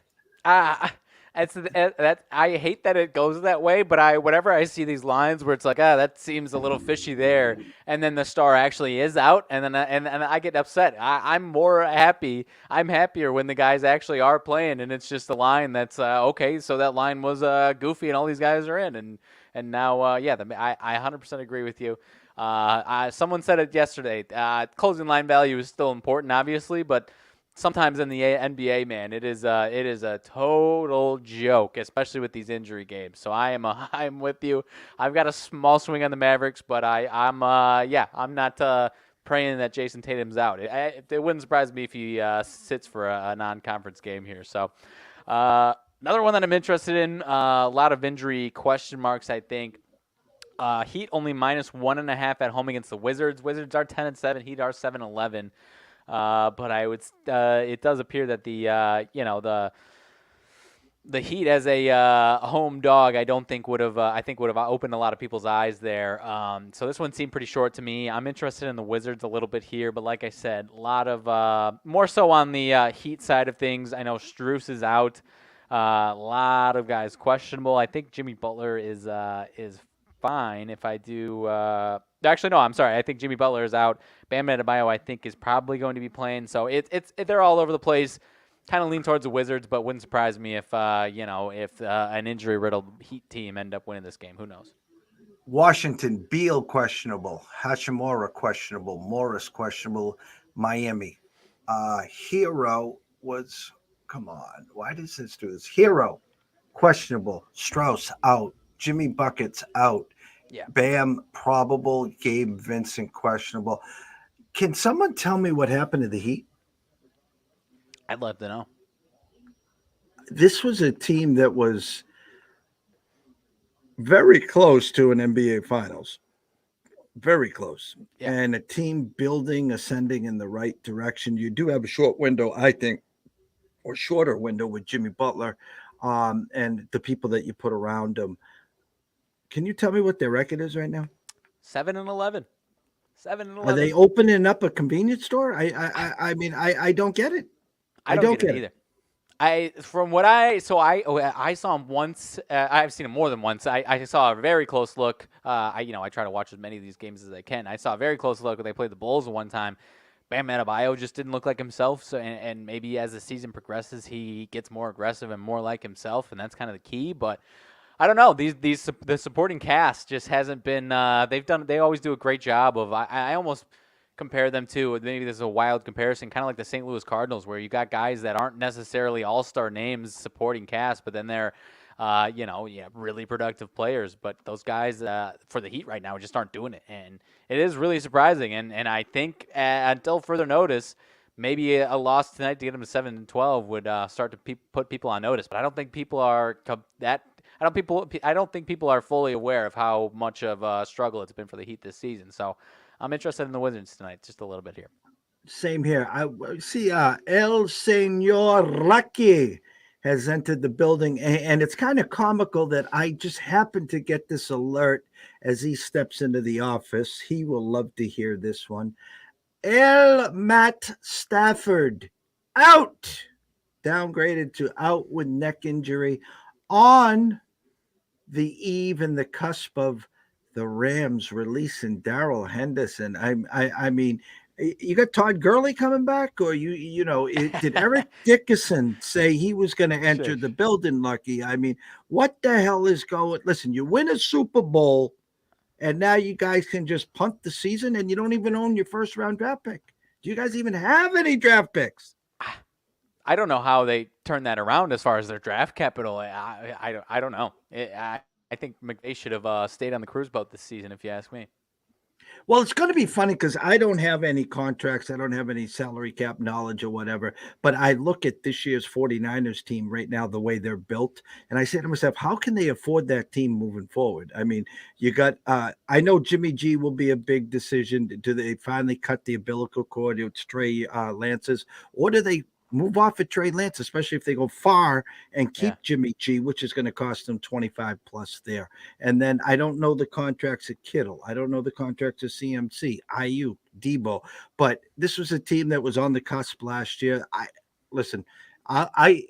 Uh, that I hate that it goes that way, but whenever I see these lines where it's like, that seems a little fishy there, and then the star actually is out, and then and I get upset. I'm more happy. I'm happier when the guys actually are playing, and it's just a line that's okay. So that line was goofy, and all these guys are in, and now I 100% agree with you. Someone said it yesterday. Closing line value is still important, obviously, but sometimes in the NBA, man, it is a total joke, especially with these injury games. So I'm with you. I've got a small swing on the Mavericks, but I'm not praying that Jason Tatum's out. It wouldn't surprise me if he sits for a non-conference game here. So another one that I'm interested in, a lot of injury question marks, I think. Heat only -1.5 at home against the Wizards. Wizards are 10-7. Heat are 7-11. But I would. It does appear that the Heat as a home dog, I don't think would have. I think would have opened a lot of people's eyes there. So this one seemed pretty short to me. I'm interested in the Wizards a little bit here, but like I said, a lot of more so on the Heat side of things. I know Strus is out. A lot of guys questionable. I think Jimmy Butler is fine. If I do, actually no, I'm sorry. I think Jimmy Butler is out. Bam Adebayo, I think, is probably going to be playing. So they're all over the place. Kind of lean towards the Wizards, but wouldn't surprise me if an injury riddled Heat team end up winning this game. Who knows? Washington, Beal questionable, Hachimura questionable, Morris questionable, Miami. Hero was, come on, why does this do this? Hero questionable, Strauss out, Jimmy Buckets out, Yeah, Bam probable, Gabe Vincent questionable. Can someone tell me what happened to the Heat? I'd love to know. This was a team that was very close to an NBA Finals. Very close. Yeah. And a team building, ascending in the right direction. You do have a short window, I think, or shorter window with Jimmy Butler and the people that you put around him. Can you tell me what their record is right now? 7-11. 7 and Are they 11. opening up a convenience store? I mean, I don't get it. I don't get it either. I saw him once. I've seen him more than once. I saw a very close look. I try to watch as many of these games as I can. I saw a very close look when they played the Bulls one time. Bam Adebayo just didn't look like himself. So and maybe as the season progresses, he gets more aggressive and more like himself, and that's kind of the key. But I don't know. The supporting cast just hasn't been. They always do a great job of. I almost compare them to, maybe this is a wild comparison, kind of like the St. Louis Cardinals, where you got guys that aren't necessarily all-star names supporting cast, but then they're really productive players. But those guys for the Heat right now just aren't doing it, and it is really surprising. And I think until further notice, maybe a loss tonight to get them to 7-12 would start to put people on notice. But I don't think people are that. I don't think people are fully aware of how much of a struggle it's been for the Heat this season. So I'm interested in the Wizards tonight, just a little bit here. Same here. I see. El Senor Lucky has entered the building, and it's kind of comical that I just happened to get this alert as he steps into the office. He will love to hear this one. Matt Stafford out, downgraded to out with neck injury on the eve and the cusp of the Rams releasing Darrell Henderson. I mean, you got Todd Gurley coming back, or did Eric Dickerson say he was going to enter the building? Lucky. I mean, what the hell is going? Listen, you win a Super Bowl, and now you guys can just punt the season, and you don't even own your first round draft pick. Do you guys even have any draft picks? I don't know how they turn that around as far as their draft capital. I don't know. I think McVay should have stayed on the cruise boat this season, if you ask me. Well, it's going to be funny because I don't have any contracts. I don't have any salary cap knowledge or whatever. But I look at this year's 49ers team right now, the way they're built. And I say to myself, how can they afford that team moving forward? I mean, you got, I know Jimmy G will be a big decision. Do they finally cut the umbilical cord with Trey Lance's, or do they move off of Trey Lance, especially if they go far and Yeah. keep Jimmy G, which is going to cost them 25 plus there? And then I don't know the contracts at Kittle. I don't know the contracts at CMC, IU, Debo. But this was a team that was on the cusp last year. I listen. I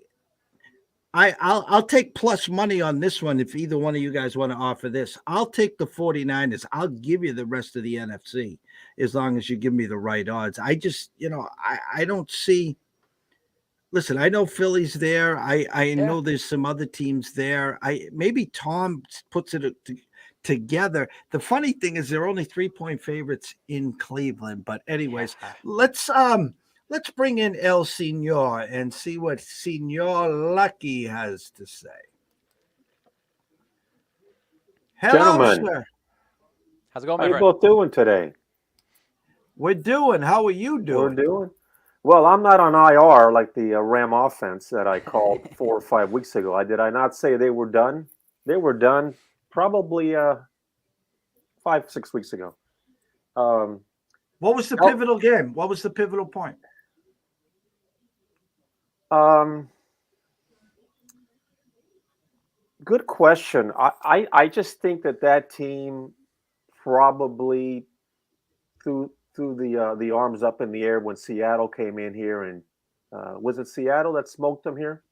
I'll take plus money on this one if either one of you guys want to offer this. I'll take the 49ers. I'll give you the rest of the NFC as long as you give me the right odds. I just, I don't see. Listen, I know Philly's there. I Yeah. know there's some other teams there. I maybe Tom puts it together. The funny thing is they're only 3-point favorites in Cleveland. But anyways, Yeah. let's bring in El Senor and see what Senor Lucky has to say. Hello, Gentlemen, sir. How's it going, how my you friend? both doing today? We're doing. How are you We're doing? doing well. I'm not on IR like the Ram offense that I called 4 or 5 weeks ago. Did I not say they were done? They were done probably 5, 6 weeks ago. Um, What was the Oh. pivotal game? What was the pivotal point? um, Good question. I just think that team probably threw the arms up in the air when Seattle came in here and was it Seattle that smoked them here?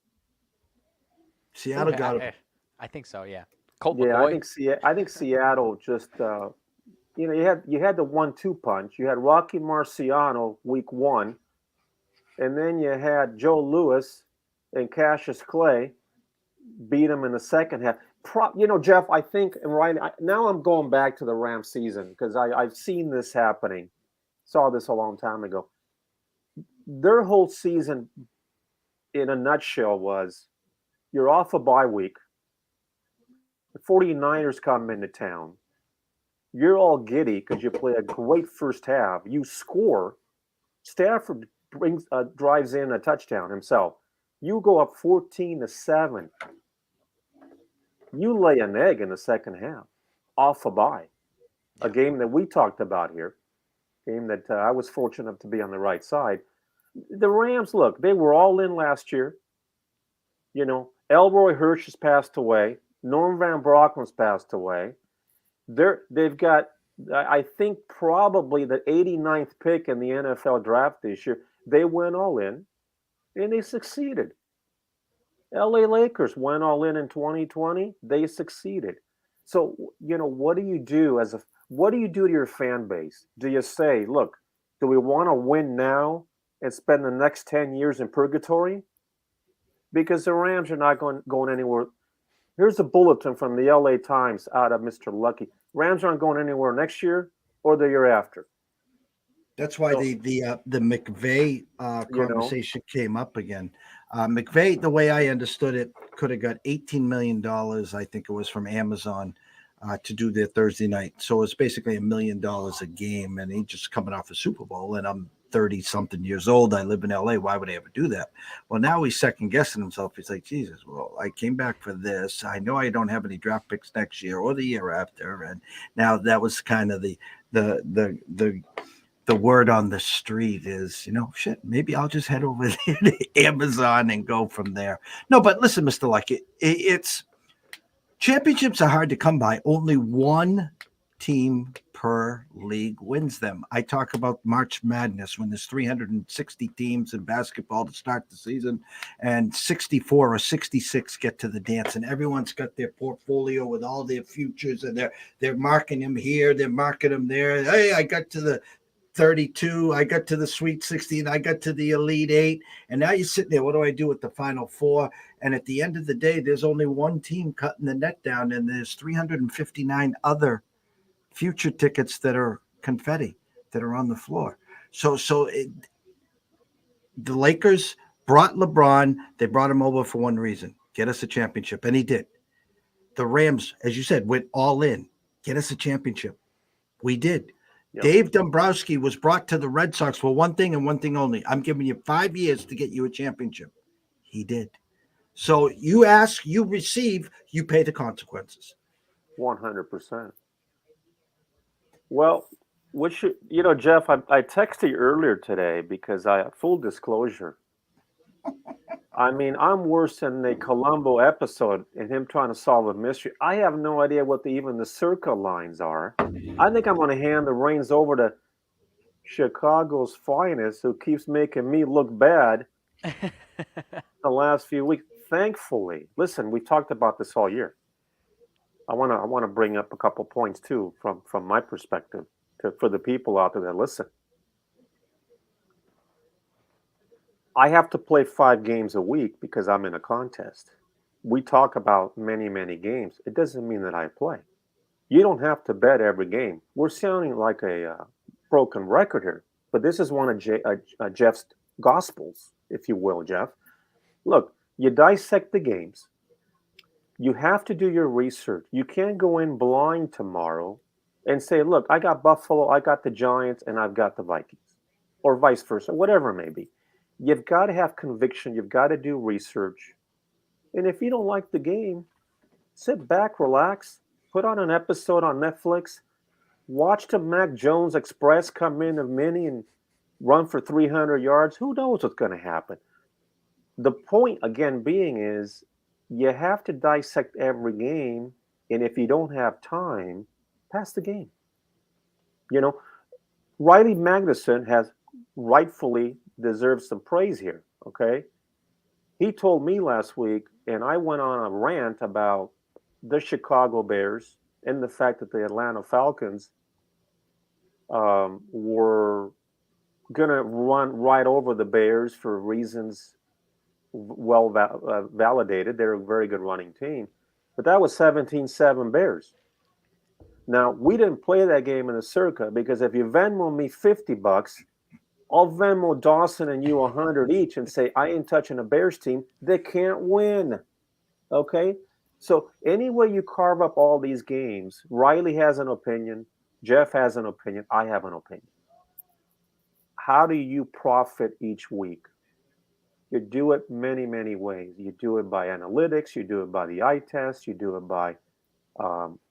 Seattle got him. I think so. Yeah. Colt Yeah, McCoy. I think Seattle just you had the 1-2 punch. You had Rocky Marciano week 1, and then you had Joe Lewis and Cassius Clay beat him in the second half. Jeff, I think, and now I'm going back to the Rams season because I've seen this happening. Saw this a long time ago. Their whole season, in a nutshell, was you're off a bye week. The 49ers come into town. You're all giddy because you play a great first half. You score. Stafford drives in a touchdown himself. You go up 14-7. You lay an egg in the second half, off a bye. A game that we talked about here, game that I was fortunate enough to be on the right side. The Rams, look, they were all in last year. Elroy Hirsch has passed away. Norm Van Brocken's passed away. They've got, I think, probably the 89th pick in the NFL draft this year. They went all in, and they succeeded. LA Lakers went all in 2020. They succeeded. So, what do you do what do you do to your fan base? Do you say, look, do we want to win now and spend the next 10 years in purgatory? Because the Rams are not going anywhere. Here's a bulletin from the LA Times out of Mr. Lucky. Rams aren't going anywhere next year or the year after. That's why the McVay conversation came up again. McVay, the way I understood it, could have got $18 million, I think it was, from Amazon to do their Thursday night. So it's basically $1 million a game, and he's just coming off a Super Bowl, and I'm 30-something years old. I live in LA. Why would I ever do that? Well, now he's second-guessing himself. He's like, Jesus, well, I came back for this. I know I don't have any draft picks next year or the year after. And now that was kind of the word on the street is, shit, maybe I'll just head over there to Amazon and go from there. No, but listen, Mr. Lucky, it's championships are hard to come by. Only one team per league wins them. I talk about March Madness when there's 360 teams in basketball to start the season, and 64 or 66 get to the dance, and everyone's got their portfolio with all their futures, and they're marking them here, they're marking them there. Hey, I got to the 32, I got to the Sweet 16, I got to the Elite 8, and now you're sitting there, what do I do with the Final Four? And at the end of the day, there's only one team cutting the net down, and there's 359 other future tickets that are confetti that are on the floor. So the Lakers brought LeBron. They brought him over for one reason: get us a championship, and he did. The Rams, as you said, went all in. Get us a championship. We did. Yep. Dave Dombrowski was brought to the Red Sox for one thing and one thing only. I'm giving you 5 years to get you a championship. He did. So you ask, you receive, you pay the consequences. 100%. Well, Jeff, I texted you earlier today because full disclosure, I mean, I'm worse than the Columbo episode and him trying to solve a mystery. I have no idea what even the circle lines are. I think I'm going to hand the reins over to Chicago's finest, who keeps making me look bad the last few weeks. Thankfully, listen, we talked about this all year. I want to bring up a couple points too from my perspective for the people out there that listen. I have to play 5 games a week because I'm in a contest. We talk about many, many games. It doesn't mean that I play. You don't have to bet every game. We're sounding like a broken record here, but this is one of Jeff's gospels, if you will, Jeff. Look, you dissect the games. You have to do your research. You can't go in blind tomorrow and say, look, I got Buffalo, I got the Giants, and I've got the Vikings, or vice versa, whatever it may be. You've got to have conviction. You've got to do research. And if you don't like the game, sit back, relax, put on an episode on Netflix, watch the Mac Jones Express come in a mini and run for 300 yards. Who knows what's going to happen? The point, again, being is you have to dissect every game. And if you don't have time, pass the game. Riley Magnuson has rightfully deserves some praise here, okay? He told me last week, and I went on a rant about the Chicago Bears and the fact that the Atlanta Falcons were going to run right over the Bears for reasons validated. They're a very good running team. But that was 17-7 Bears. Now, we didn't play that game in the Circa because if you Venmo me $50, I'll Venmo Dawson and you 100 each and say, I ain't touching a Bears team. They can't win. Okay? So any way you carve up all these games, Riley has an opinion, Jeff has an opinion, I have an opinion. How do you profit each week? You do it many, many ways. You do it by analytics, you do it by the eye test, you do it by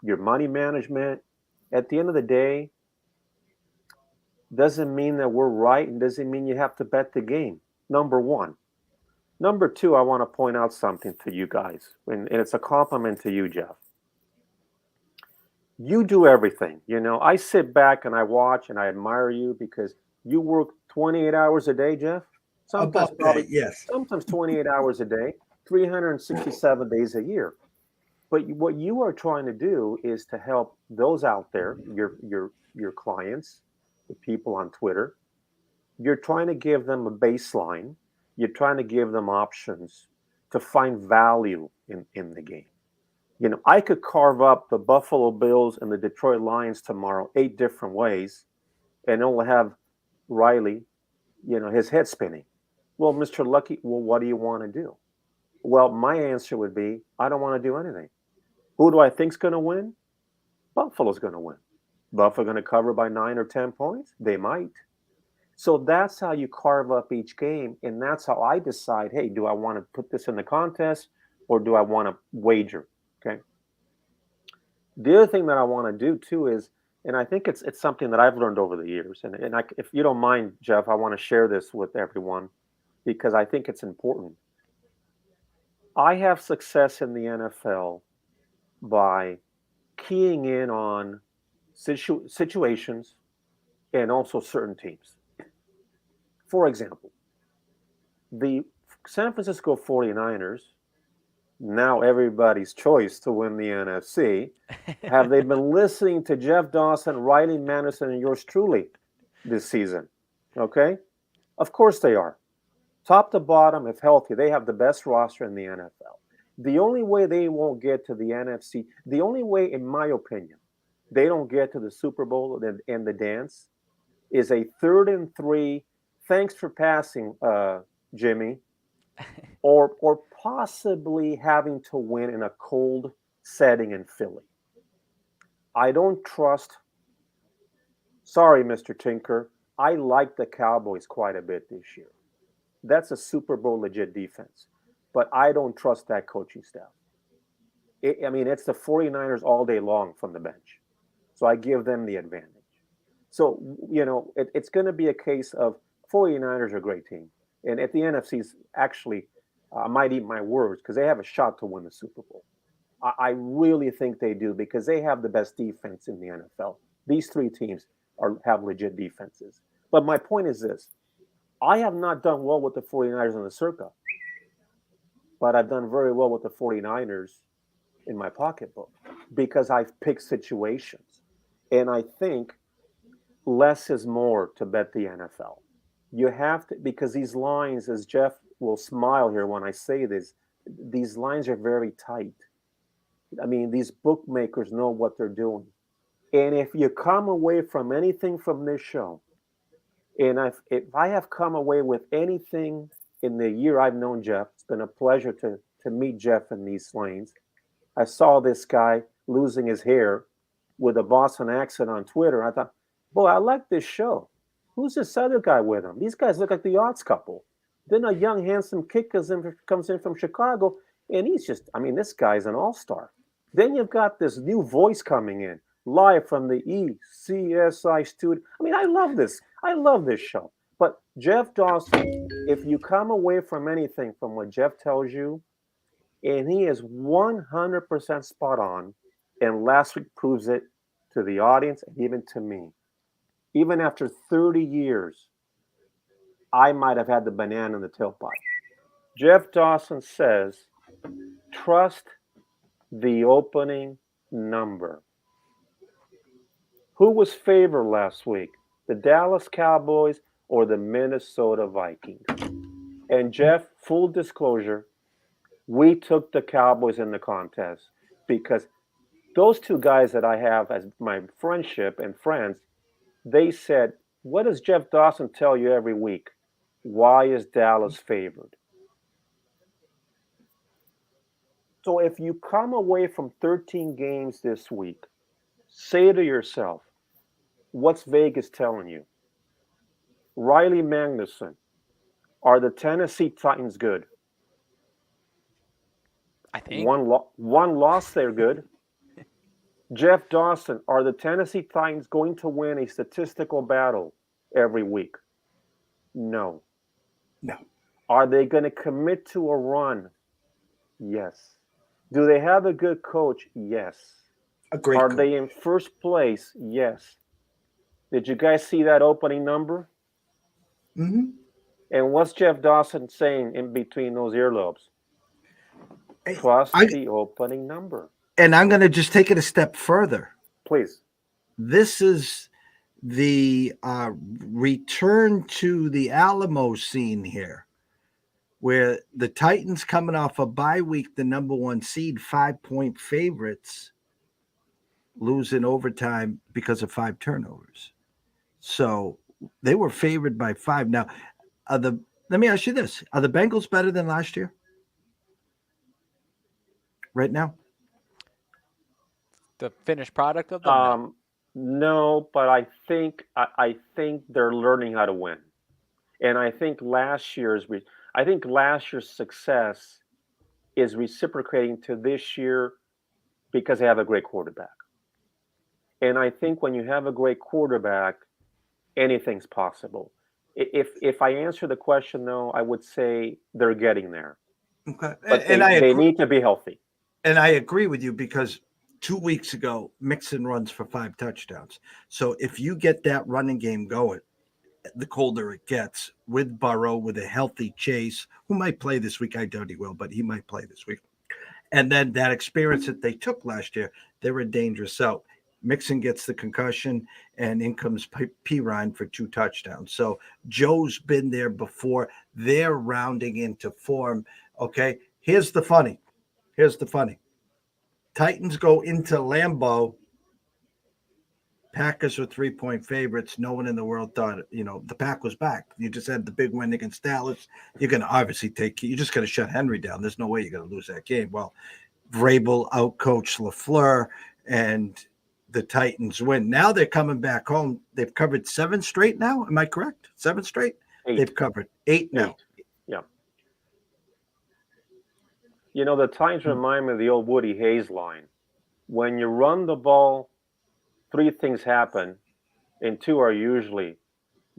your money management. At the end of the day, doesn't mean that we're right and doesn't mean you have to bet the game. Number one. Number two, I want to point out something to you guys, and it's a compliment to you, Jeff. You do everything. I sit back and I watch and I admire you because you work 28 hours a day, Jeff. Sometimes yes. Sometimes 28 hours a day, 367 days a year. But what you are trying to do is to help those out there, your clients, the people on Twitter. You're trying to give them a baseline. You're trying to give them options to find value in the game. I could carve up the Buffalo Bills and the Detroit Lions tomorrow 8 different ways, and it'll have Riley, his head spinning. Well, Mr. Lucky, what do you want to do? Well, my answer would be, I don't want to do anything. Who do I think's going to win? Buffalo's going to win. Buffalo going to cover by 9 or 10 points? They might. So that's how you carve up each game, and that's how I decide, hey, do I want to put this in the contest or do I want to wager? Okay. The other thing that I want to do too is, and I think it's something that I've learned over the years, and if you don't mind, Jeff, I want to share this with everyone because I think it's important. I have success in the NFL by keying in on situations and also certain teams. For example, the San Francisco 49ers, now everybody's choice to win the NFC, have they been listening to Jeff Dawson, Riley Madison, and yours truly this season? Okay? Of course they are. Top to bottom, if healthy, they have the best roster in the NFL. The only way they won't get to the NFC, the only way, in my opinion, they don't get to the Super Bowl and the dance is a 3rd and 3. Thanks for passing, Jimmy. Or possibly having to win in a cold setting in Philly. I don't trust Sorry, Mr. Tinker. I like the Cowboys quite a bit this year. That's a Super Bowl legit defense. But I don't trust that coaching staff. I mean, it's the 49ers all day long from the bench. So I give them the advantage. So, it's going to be a case of 49ers are a great team. And if the NFC's actually, I might eat my words because they have a shot to win the Super Bowl. I really think they do because they have the best defense in the NFL. These three teams have legit defenses. But my point is this. I have not done well with the 49ers in the circa, but I've done very well with the 49ers in my pocketbook because I've picked situations. And I think less is more to bet the NFL. You have to, because these lines, as Jeff will smile here when I say this, these lines are very tight. I mean, these bookmakers know what they're doing. And if you come away from anything from this show, and if I have come away with anything in the year I've known Jeff, it's been a pleasure to meet Jeff in these lanes. I saw this guy losing his hair with a Boston accent on Twitter. I thought, boy, I like this show. Who's this other guy with him? These guys look like the odds couple. Then a young, handsome kid comes in from Chicago, and he's just, I mean, this guy's an all-star. Then you've got this new voice coming in, live from the ECSI studio. I mean, I love this. I love this show. But Jeff Dawson, if you come away from anything from what Jeff tells you, and he is 100% spot on, and last week proves it to the audience and even to me. Even after 30 years, I might have had the banana in the tailpipe. Jeff Dawson says, trust the opening number. Who was favored last week? The Dallas Cowboys or the Minnesota Vikings? And Jeff, full disclosure, we took the Cowboys in the contest because those two guys that I have as my friendship and friends, they said, what does Jeff Dawson tell you every week? Why is Dallas favored? So if you come away from 13 games this week, say to yourself, what's Vegas telling you? Riley Magnuson, are the Tennessee Titans good? I think. One loss, they're good. Jeff Dawson, are the Tennessee Titans going to win a statistical battle every week? No. No. Are they going to commit to a run? Yes. Do they have a good coach? Yes. A great Are coach. they in first place? Yes. Did you guys see that opening number? Mm-hmm. And what's Jeff Dawson saying in between those earlobes? Trust the opening number. And I'm going to just take it a step further. Please. This is the return to the Alamo scene here, where the Titans coming off a bye week, the number one seed, 5-point favorites, lose in overtime because of 5 turnovers. So they were favored by 5. Now, let me ask you this. Are the Bengals better than last year? Right now? The finished product of them? No, but I think they're learning how to win. And I think last year's success is reciprocating to this year because they have a great quarterback. And I think when you have a great quarterback, anything's possible. If I answer the question though, I would say they're getting there. Okay. But they need to be healthy. And I agree with you because 2 weeks ago, Mixon runs for 5 touchdowns. So if you get that running game going, the colder it gets with Burrow, with a healthy Chase, who might play this week. I doubt he will, but he might play this week. And then that experience that they took last year, they're a dangerous out. Mixon gets the concussion, and in comes Pirine for 2 touchdowns. So Joe's been there before. They're rounding into form. Okay, here's the funny. Titans go into Lambeau. Packers are 3-point favorites. No one in the world thought, the Pack was back. You just had the big win against Dallas. You're going to obviously you're just going to shut Henry down. There's no way you're going to lose that game. Well, Vrabel outcoached LaFleur, and the Titans win. Now they're coming back home. They've covered 7 straight now. Am I correct? 7 straight? 8. They've covered 8 now. 8. Yeah. You know, the Titans remind me of the old Woody Hayes line. When you run the ball, 3 things happen, and 2 are usually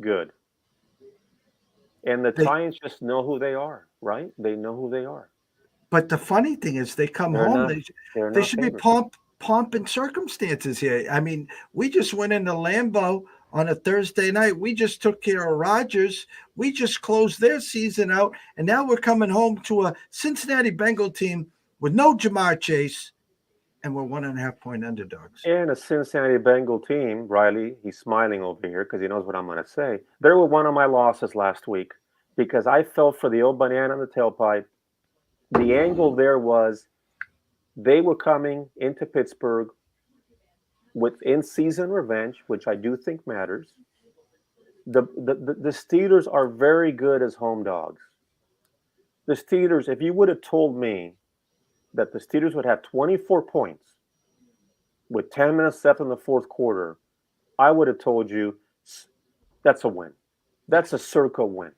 good. And the They, Titans just know who they are, right? They know who they are. but the funny thing is, they come They're home. not. They're They not should be favorites. pomp and circumstances here. I mean, we just went into Lambeau on a Thursday night. We just took care of Rodgers. We just closed their season out, and now we're coming home to a Cincinnati Bengal team with no Jamar Chase, and we're 1.5-point underdogs. And a Cincinnati Bengal team, Riley, he's smiling over here because he knows what I'm going to say. They were one of my losses last week because I fell for the old banana in the tailpipe. The angle there was they were coming into Pittsburgh with in-season revenge, which I do think matters. The Steelers are very good as home dogs. The Steelers, if you would have told me that the Steelers would have 24 points with 10 minutes left in the fourth quarter, I would have told you that's a win. That's a circa win.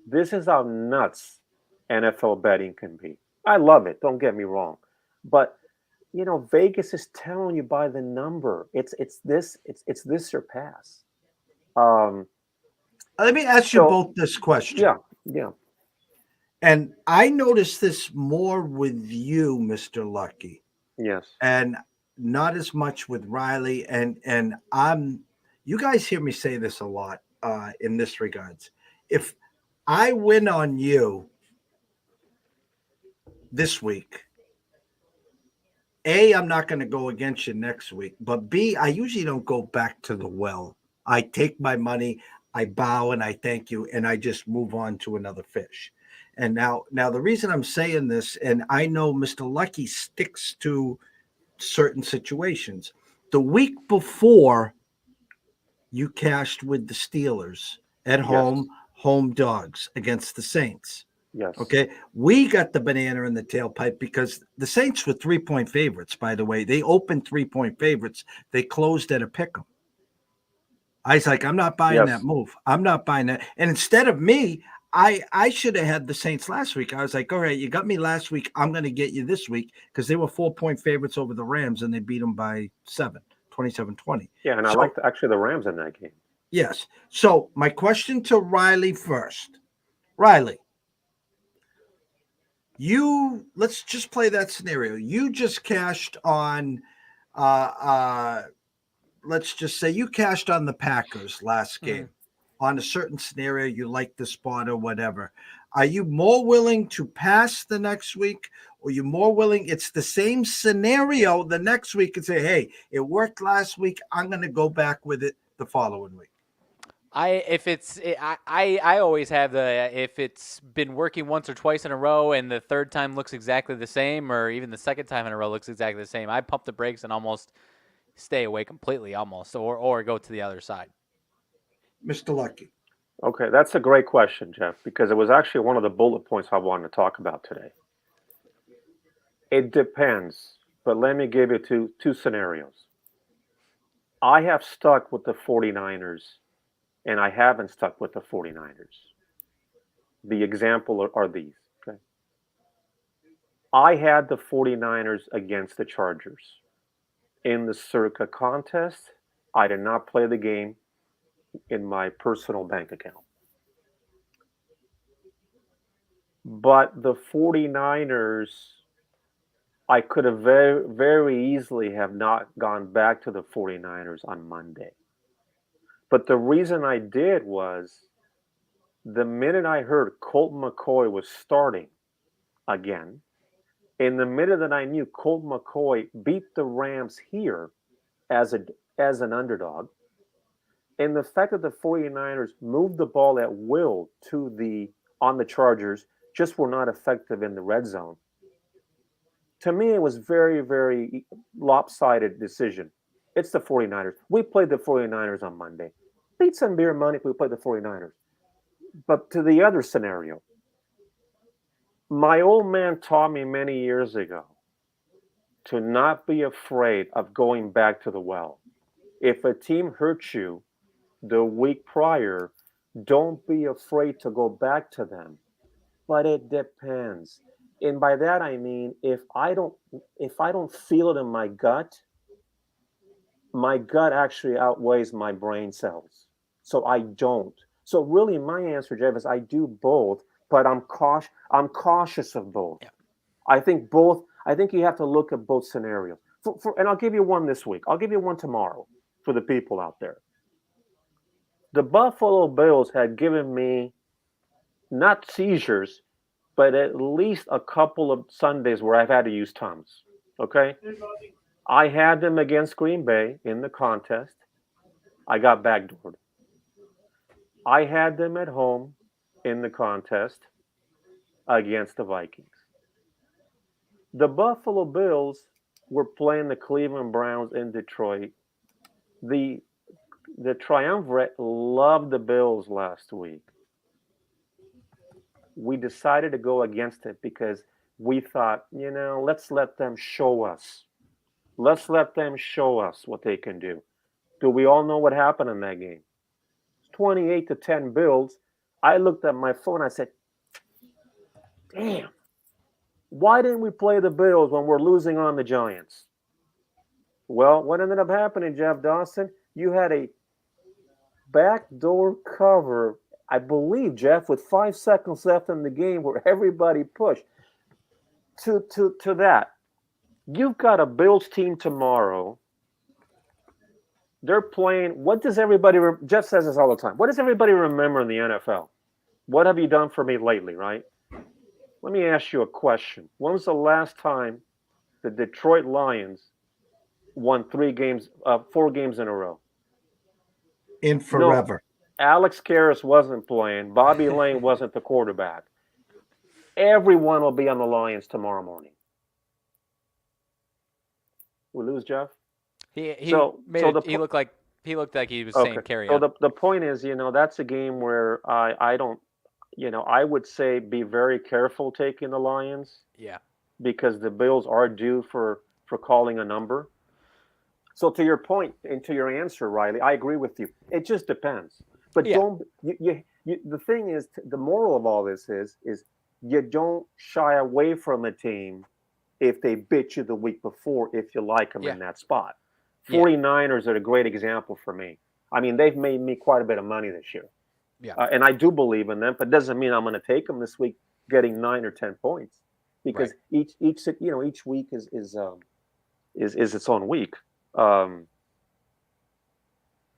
This is how nuts NFL betting can be. I love it. Don't get me wrong, but you know Vegas is telling you by the number. It's this or pass. Let me ask you So both this question. yeah. And I noticed this more with you, Mr. Lucky, Yes. and not as much with Riley. And you guys hear me say this a lot in this regards. If I win on you this week, A, I'm not going to go against you next week. But B, I usually don't go back to the well. I take my money, I bow, and I thank you, and I just move on to another fish. And now the reason I'm saying this, and I know Mr. Lucky sticks to certain situations. The week before, you cashed with the Steelers at home, home dogs against the Saints. Yes. Okay. We got the banana in the tailpipe because the Saints were 3-point favorites, by the way. They opened 3-point favorites. They closed at a pick 'em. I was like, I'm not buying that move. I'm not buying that. And instead of me, I should have had the Saints last week. I was like, all right, you got me last week. I'm going to get you this week because they were 4-point favorites over the Rams and they beat them by 27-20. Yeah, and I liked actually the Rams in that game. Yes. So my question to Riley first. Riley, let's just play that scenario. You just cashed on let's just say you cashed on the Packers last game on a certain scenario. You like the spot or whatever. Are you more willing to pass the next week, or you more willing? It's the same scenario the next week and say, hey, it worked last week. I'm going to go back with it the following week. I always have if it's been working once or twice in a row and the third time looks exactly the same, or even the second time in a row looks exactly the same, I pump the brakes and almost stay away completely, or go to the other side. Mr. Lucky. Okay, that's a great question, Jeff, because it was actually one of the bullet points I wanted to talk about today. It depends, but let me give you two scenarios. I have stuck with the 49ers, and I haven't stuck with the 49ers. The example are these. Okay? I had the 49ers against the Chargers. In the Circa contest, I did not play the game in my personal bank account. But the 49ers, I could have very, very easily have not gone back to the 49ers on Monday. But the reason I did was the minute I heard Colt McCoy was starting again, in the minute that I knew Colt McCoy beat the Rams here as an underdog, and the fact that the 49ers moved the ball at will on the Chargers, just were not effective in the red zone. To me, it was very, very lopsided decision. It's the 49ers. We played the 49ers on Monday. Beat some beer money if we played the 49ers. But to the other scenario, my old man taught me many years ago to not be afraid of going back to the well. If a team hurts you the week prior, don't be afraid to go back to them. But it depends. And by that I mean if I don't feel it in my gut actually outweighs my brain cells. So I don't. So really my answer, Jeff, is I do both, but I'm cautious of both. Yeah. I think you have to look at both scenarios. And I'll give you one this week. I'll give you one tomorrow for the people out there. The Buffalo Bills had given me not seizures, but at least a couple of Sundays where I've had to use Tums. Okay? I had them against Green Bay in the contest. I got backdoored. I had them at home in the contest against the Vikings. The Buffalo Bills were playing the Cleveland Browns in Detroit. The the triumvirate loved the Bills last week. We decided to go against it because we thought, let's let them show us. Let's let them show us what they can do. Do we all know what happened in that game? 28-10 Bills. I looked at my phone. I said, damn, why didn't we play the Bills when we're losing on the Giants? Well, what ended up happening, Jeff Dawson? You had a backdoor cover, I believe, Jeff, with 5 seconds left in the game where everybody pushed. To that, you've got a Bills team tomorrow. They're playing. What does everybody? Jeff says this all the time. What does everybody remember in the NFL? What have you done for me lately, right? Let me ask you a question. When was the last time the Detroit Lions won 4 games in a row? In forever. No, Alex Karras wasn't playing. Bobby Lane wasn't the quarterback. Everyone will be on the Lions tomorrow morning. We lose, Jeff? He looked like he was saying carry so on. the point is, that's a game where I don't, I would say be very careful taking the Lions. Yeah. Because the Bills are due for calling a number. So to your point and to your answer, Riley, I agree with you. It just depends. But don't the thing is, the moral of all this is you don't shy away from a team if they bit you the week before if you like them in that spot. 49ers are a great example for me. I mean, they've made me quite a bit of money this year. Yeah. And I do believe in them, but it doesn't mean I'm going to take them this week getting 9 or 10 points. Because each week is its own week. I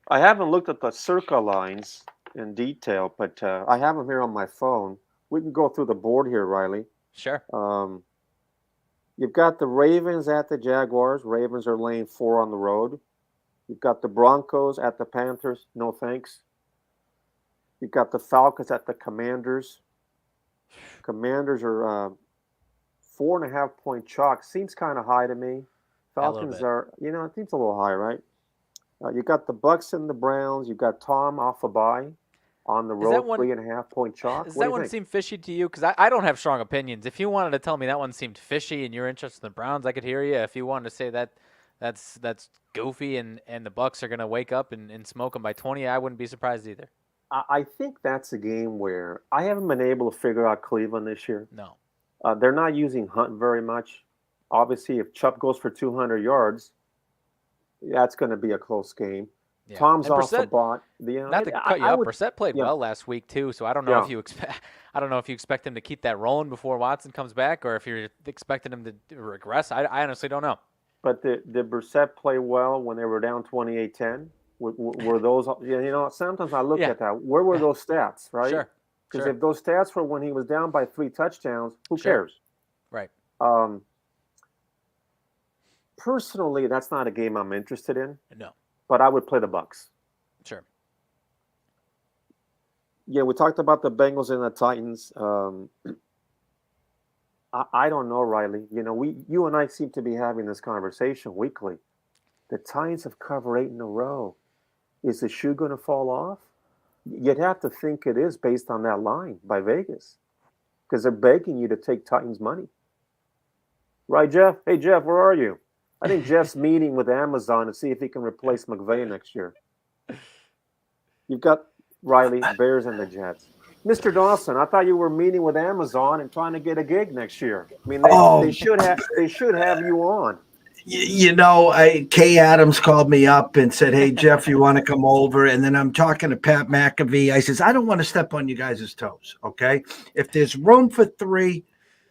haven't looked at the Circa lines in detail, but I have them here on my phone. We can go through the board here, Riley. Sure. You've got the Ravens at the Jaguars. Ravens are laying 4 on the road. You've got the Broncos at the Panthers. No thanks. You've got the Falcons at the Commanders. Commanders are 4.5 point chalk. Seems kind of high to me. Falcons are, it seems a little high, right? You got the Bucks and the Browns. You've got Tom off a bye on the road, 3.5 point chalk. Does that one seem fishy to you? Because I don't have strong opinions. If you wanted to tell me that one seemed fishy and you're interested in the Browns, I could hear you. If you wanted to say that's goofy and the Bucks are going to wake up and smoke them by 20, I wouldn't be surprised either. I think that's a game where I haven't been able to figure out Cleveland this year. No. They're not using Hunt very much. Obviously, if Chubb goes for 200 yards, that's going to be a close game. Yeah. Tom's off the bot. Not to cut you up, Brissett played well last week too. So I don't know if you expect him to keep that rolling before Watson comes back, or if you're expecting him to regress. I honestly don't know. But did Brissett play well when they were down 28-10? Were those? Sometimes I look at that. Where were those stats? Right. Sure. Because if those stats were when he was down by 3 touchdowns, who cares? Right. Personally, that's not a game I'm interested in. No. But I would play the Bucks. Sure. Yeah, we talked about the Bengals and the Titans. I don't know, Riley. You and I seem to be having this conversation weekly. The Titans have covered 8 in a row. Is the shoe going to fall off? You'd have to think it is based on that line by Vegas, because they're begging you to take Titans money. Right, Jeff? Hey, Jeff, where are you? I think Jeff's meeting with Amazon to see if he can replace McVay next year. You've got Riley, Bears, and the Jets. Mr. Dawson, I thought you were meeting with Amazon and trying to get a gig next year. I mean, they Oh, should have you on. Kay Adams called me up and said, "Hey Jeff, you want to come over?" And then I'm talking to Pat McAfee. I says, "I don't want to step on you guys' toes. Okay, if there's room for 3,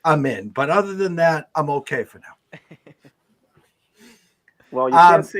I'm in. But other than that, I'm okay for now." Well,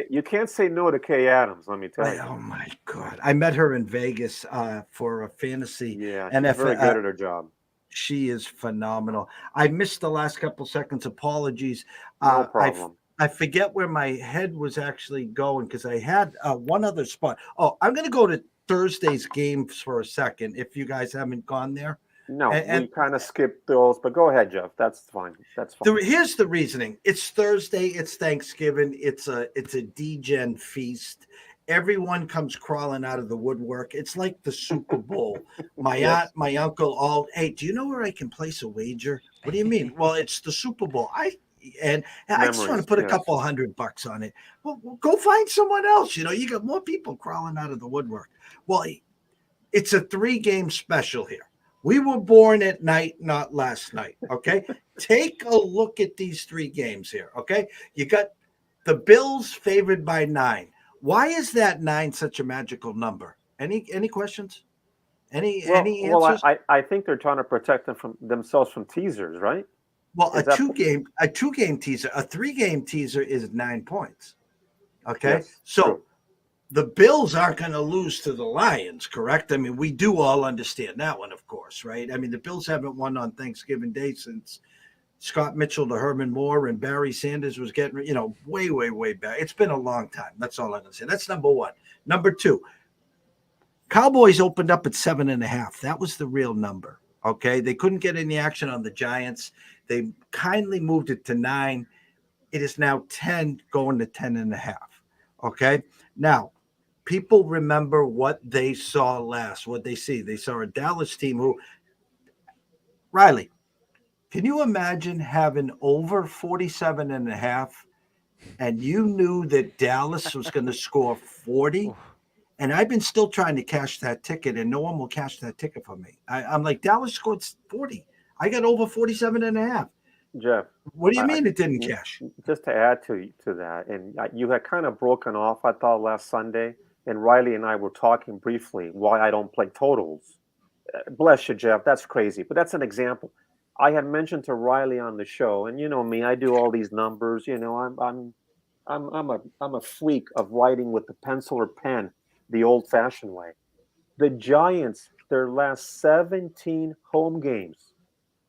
you can't say no to Kay Adams. Let me tell you. Oh my God, I met her in Vegas for a fantasy. Yeah, and she's very good at her job. She is phenomenal. I missed the last couple seconds. Apologies. No problem. I forget where my head was actually going because I had one other spot. Oh, I'm going to go to Thursday's games for a second if you guys haven't gone there. No, we kind of skipped those, but go ahead, Jeff. That's fine. That's fine. Here's the reasoning. It's Thursday. It's Thanksgiving. It's a D-Gen feast. Everyone comes crawling out of the woodwork. It's like the Super Bowl. My aunt, my uncle, hey, do you know where I can place a wager? What do you mean? Well, it's the Super Bowl. I just want to put a couple $100 on it. Well, go find someone else. You got more people crawling out of the woodwork. Well, it's a 3-game special here. We were born at night, not last night. Okay. Take a look at these 3 games here. Okay. You got the Bills favored by 9. Why is that 9 such a magical number? Any questions? Any answers? Well, I think they're trying to protect themselves from teasers, right? Well, a two game teaser, a 3-game teaser is 9 points. Okay. Yes, so true. The Bills aren't going to lose to the Lions, correct? I mean, we do all understand that one, of course, right? I mean, the Bills haven't won on Thanksgiving Day since Scott Mitchell to Herman Moore and Barry Sanders was getting, way, way, way back. It's been a long time. That's all I'm going to say. That's number 1. Number 2, Cowboys opened up at 7.5. That was the real number. Okay. They couldn't get any action on the Giants. They kindly moved it to 9. It is now 10 going to 10.5. Okay. Now, people remember what they saw last, what they see. They saw a Dallas team who, Riley, can you imagine having over 47.5 and you knew that Dallas was going to score 40? And I've been still trying to cash that ticket and no one will cash that ticket for me. I'm like, Dallas scored 40. I got over 47.5. Jeff, what do you mean it didn't cash? Just to add to that, and you had kind of broken off, I thought, last Sunday, and Riley and I were talking briefly why I don't play totals. Bless you, Jeff. That's crazy, but that's an example. I had mentioned to Riley on the show, and you know me, I do all these numbers. I'm a freak of writing with the pencil or pen, the old-fashioned way. The Giants, their last 17 home games,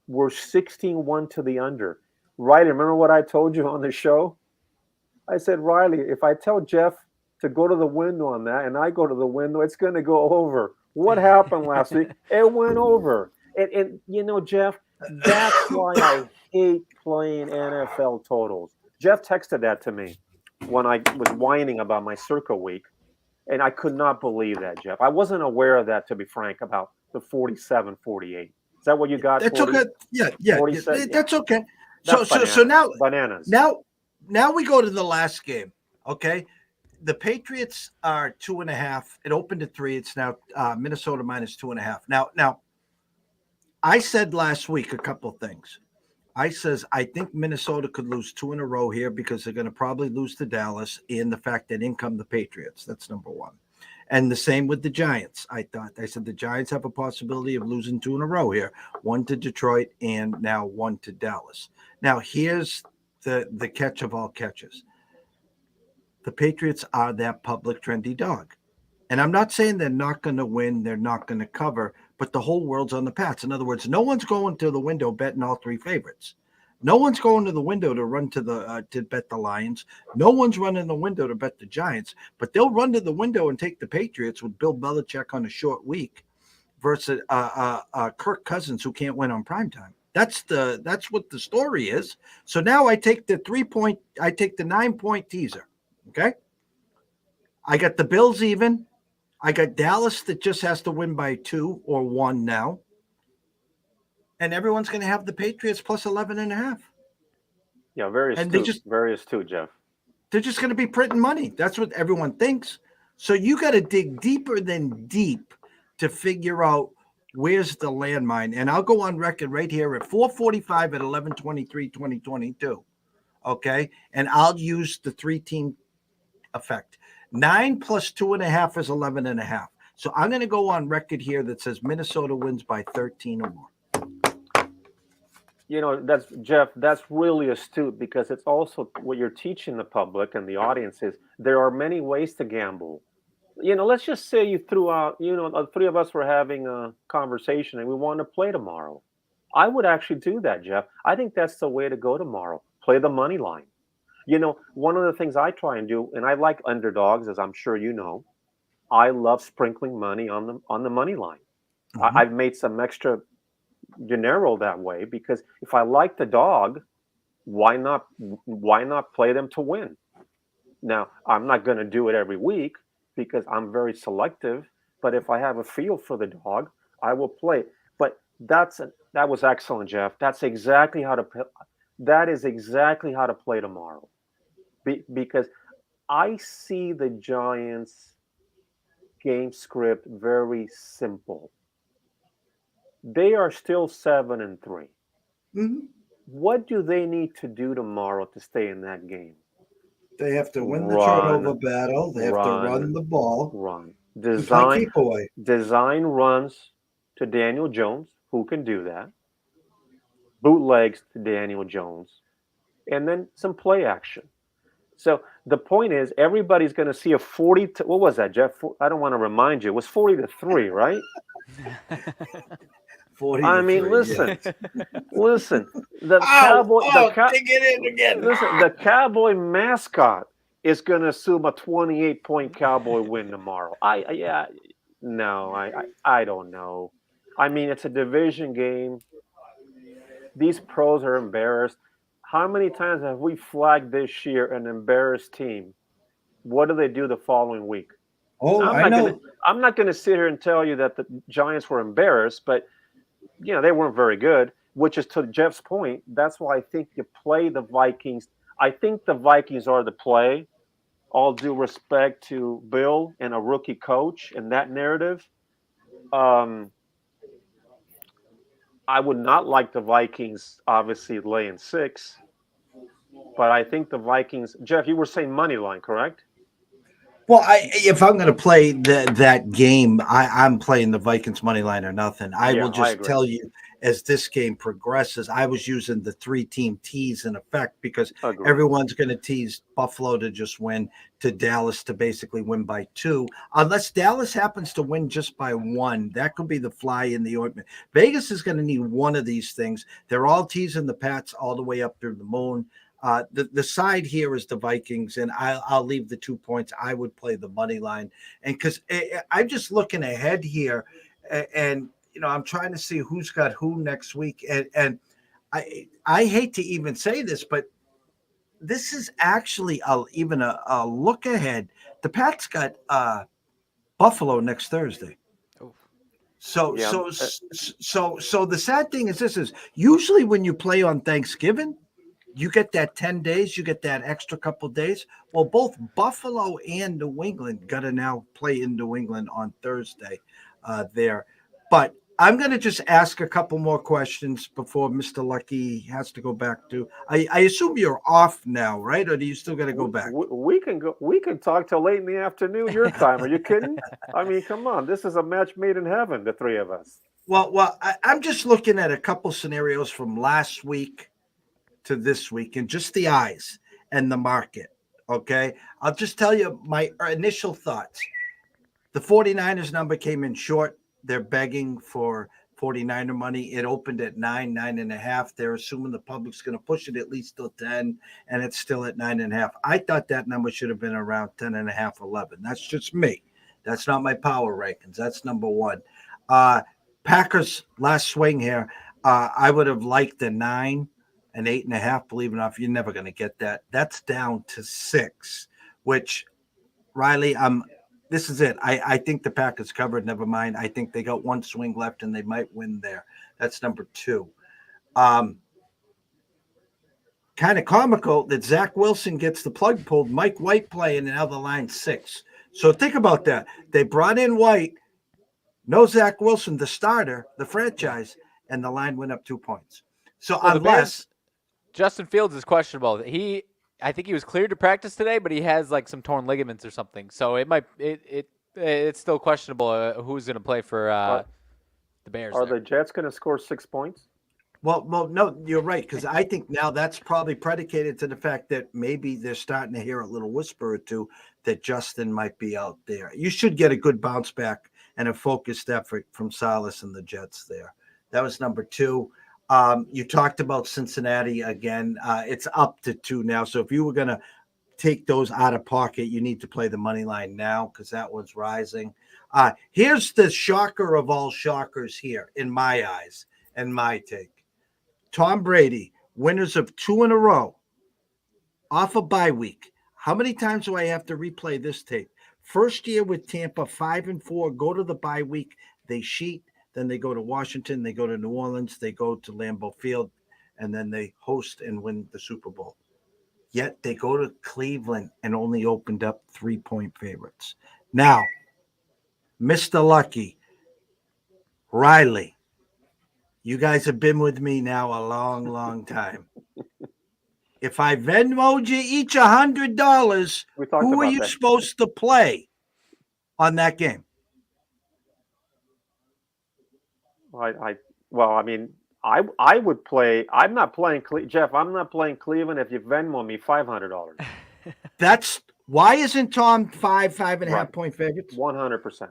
were 16-1 to the under. Riley, remember what I told you on the show? I said, Riley, if I tell Jeff to go to the window on that and I go to the window, it's going to go over. What happened last week? It went over. And Jeff, that's why I hate playing NFL totals. Jeff texted that to me when I was whining about my Circa week, and I could not believe that, Jeff. I wasn't aware of that, to be frank, about the 47-48. Is that what you got? That's 40? Okay. Yeah. That's okay. That's so now bananas. Now we go to the last game. Okay. The Patriots are 2.5. It opened at 3. It's now Minnesota minus 2.5. Now, I said last week a couple things. I think Minnesota could lose 2 in a row here because they're going to probably lose to Dallas and the fact that in come the Patriots. That's number 1. And the same with the Giants. I said the Giants have a possibility of losing 2 in a row here, 1 to Detroit and now 1 to Dallas. Now, here's the catch of all catches. The Patriots are that public trendy dog. And I'm not saying they're not going to win, they're not going to cover, but the whole world's on the Pats. In other words, no one's going to the window betting all 3 favorites. No one's going to the window to run to bet the Lions. No one's running the window to bet the Giants, but they'll run to the window and take the Patriots with Bill Belichick on a short week versus Kirk Cousins, who can't win on primetime. That's what the story is. So now I take the 9-point teaser. Okay. I got the Bills even. I got Dallas that just has to win by 2 or 1 now. And everyone's going to have the Patriots plus 11.5. Yeah, very And they astute. just Very astute, Jeff. they're just going to be printing money. That's what everyone thinks. So you got to dig deeper than deep to figure out where's the landmine. And I'll go on record right here at 4:45 at 11/23/2022. Okay, and I'll use the 3-team effect. 9 plus 2.5 is 11.5. So I'm going to go on record here that says Minnesota wins by 13 or more. That's Jeff. That's really astute because it's also what you're teaching the public and the audience is there are many ways to gamble. Let's just say you threw out. The three of us were having a conversation and we want to play tomorrow. I would actually do that, Jeff. I think that's the way to go tomorrow. Play the money line. One of the things I try and do, and I like underdogs, as I'm sure you know. I love sprinkling money on the money line. Mhm. I've made some extra dinero that way because if I like the dog, why not play them to win? Now, I'm not going to do it every week because I'm very selective, but if I have a feel for the dog, I will play. But that was excellent, Jeff. That is exactly how to play tomorrow. Because I see the Giants game script very simple. They are still 7-3. Mhm. What do they need to do tomorrow to stay in that game? They have to win the Run, turnover battle. They have to run, run the ball run. and play keep away. Design runs to Daniel Jones, who can do that. Bootlegs to Daniel Jones, and then some play action. So the point is, everybody's going to see a 40. What was that, Jeff? I don't want to remind you. It was 40-3, right? 40 I to mean, 3. listen, Yeah. listen. The Ow! cowboy, Oh, dig it in again. listen. The cowboy mascot is going to assume a 28-point cowboy win tomorrow. Yeah, no, I don't know. I mean, it's a division game. These pros are embarrassed. How many times have we flagged this year an embarrassed team? What do they do the following week? Oh, I'm I not gonna know. I'm not gonna sit here and tell you that the Giants were embarrassed, but they weren't very good. Which is to Jeff's point. That's why I think you play the Vikings. I think the Vikings are the play. All due respect to Bill and a rookie coach and that narrative. Um, I would not like the Vikings obviously laying 6, but I think the Vikings. Jeff, you were saying money line, correct? Well, if I'm going to play that game, I'm playing the Vikings money line or nothing. I Yeah, will I just agree. tell you as this game progresses, I was using the 3-team tease in effect because Agree. everyone's going to tease Buffalo to just win, to Dallas to basically win by 2. Unless Dallas happens to win just by 1, that could be the fly in the ointment. Vegas is going to need one of these things. They're all teasing the Pats all the way up through the moon. The side here is the Vikings, and I'll leave the 2 points. I would play the money line, and because I'm just looking ahead here, and I'm trying to see who's got who next week, and I hate to even say this, but this is actually even a look ahead. The Pats got Buffalo next Thursday. Oof. So Yeah. so the sad thing is this is usually when you play on Thanksgiving, you get that 10 days, you get that extra couple days. Well, both Buffalo and New England got to now play in New England on Thursday there. But I'm going to just ask a couple more questions before Mr. Lucky has to go back to. I assume you're off now, right? Or do you still got to go back? We can go. We can talk till late in the afternoon your time. Are you kidding? I mean, come on. This is a match made in heaven. The three of us. Well, I'm just looking at a couple scenarios from last week to this week and just the eyes and the market. Okay. I'll just tell you my initial thoughts. The 49ers number came in short. They're begging for 49er money. It opened at 9.5. They're assuming the public's going to push it at least till 10, and it's still at 9.5. I thought that number should have been around 10.5, 11. That's just me. That's not my power rankings. That's number one. Packers last swing here. I would have liked the 9 and 8.5. Believe it or not, you're never going to get that. That's down to 6, which Riley, this is it. I think the Packers covered. Never mind. I think they got one swing left and they might win there. That's number 2. kind of comical that Zach Wilson gets the plug pulled, Mike White playing, and now the line's 6. So think about that. They brought in White, no Zach Wilson, the starter, the franchise, and the line went up 2 points. So Well, the unless Bears, Justin Fields is questionable. I think he was cleared to practice today, but he has like some torn ligaments or something. So it's still questionable who's going to play for the Bears. Are there. the Jets going to score 6 points? Well, no, you're right, because I think now that's probably predicated to the fact that maybe they're starting to hear a little whisper or two that Justin might be out there. You should get a good bounce back and a focused effort from Salas and the Jets there. That was number 2. You talked about Cincinnati again. It's up to 2 now. So if you were going to take those out of pocket, you need to play the money line now because that one's rising. Here's the shocker of all shockers here, in my eyes and my take. Tom Brady, winners of 2 in a row, off a bye week. How many times do I have to replay this tape? First year with Tampa, 5-4, go to the bye week. They cheat. Then they go to Washington. They go to New Orleans. They go to Lambeau Field. And then they host and win the Super Bowl. Yet they go to Cleveland and only opened up 3-point favorites. Now, Mr. Lucky, Riley, you guys have been with me now a long, long time. If I Venmoed you each $100, who are you supposed to play on that game? I would play. I'm not playing Jeff. I'm not playing Cleveland if you Venmo me $500. That's why isn't Tom 5.5 point favorites? 100%.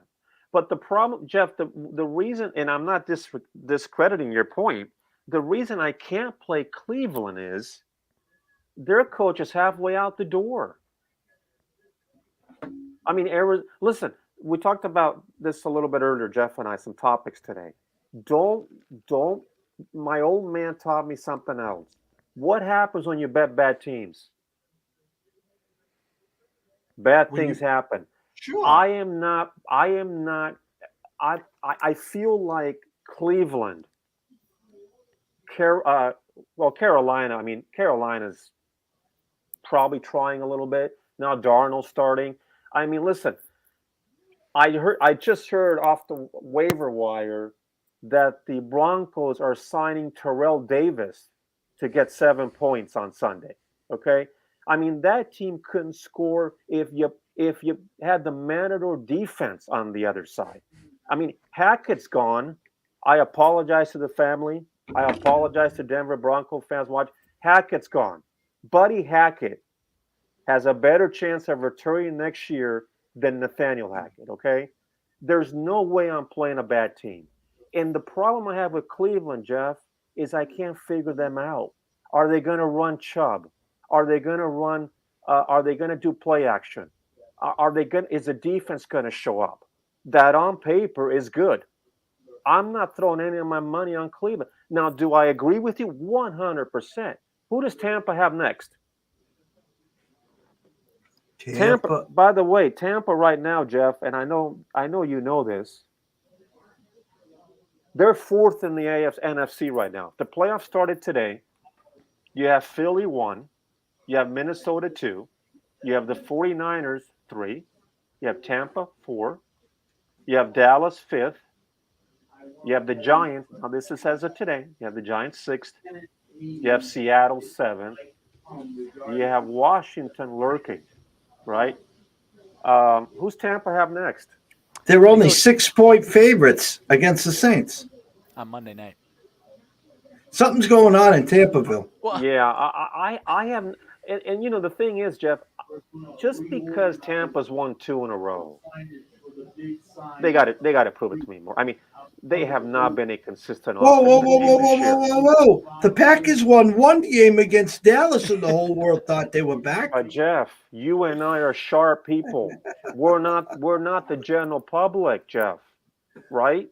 But the problem, Jeff, the reason, and I'm not discrediting your point, the reason I can't play Cleveland is their coach is halfway out the door. I mean, listen, we talked about this a little bit earlier, Jeff and I, some topics today. My old man taught me something else. What happens when you bet bad teams? Bad things happen. Sure. I feel like Cleveland, Carolina. I mean, Carolina's probably trying a little bit. Now Darnold's starting. I mean, listen, I just heard off the waiver wire that the Broncos are signing Terrell Davis to get 7 points on Sunday. Okay? I mean, that team couldn't score if you had the Matador defense on the other side. I mean, Hackett's gone. I apologize to the family. I apologize to Denver Bronco fans. Hackett's gone. Buddy Hackett has a better chance of returning next year than Nathaniel Hackett, okay? There's no way I'm playing a bad team. And the problem I have with Cleveland, Jeff, is I can't figure them out. Are they going to run Chubb? Are they going to run? Are they going to do play action? Is the defense going to show up? That on paper is good. I'm not throwing any of my money on Cleveland. Now, do I agree with you? 100%. Who does Tampa have next? Tampa. By the way, Tampa right now, Jeff, and I know you know this. They're 4th in the NFC right now. The playoffs started today. You have Philly 1. You have Minnesota 2. You have the 49ers 3. You have Tampa 4. You have Dallas 5th. You have the Giants. Now, this is as of today. You have the Giants 6th. You have Seattle 7th. You have Washington lurking, right? Who's Tampa have next? They're only 6-point favorites against the Saints on Monday night. Something's going on in Tampaville. Well, yeah, I have, and you know the thing is, Jeff, just because Tampa's won 2 in a row, they got to prove it to me more. I mean, they have not been a consistent. Whoa! The Packers won 1 game against Dallas, and the whole world thought they were back. Jeff, you and I are sharp people. We're not the general public, Jeff. Right?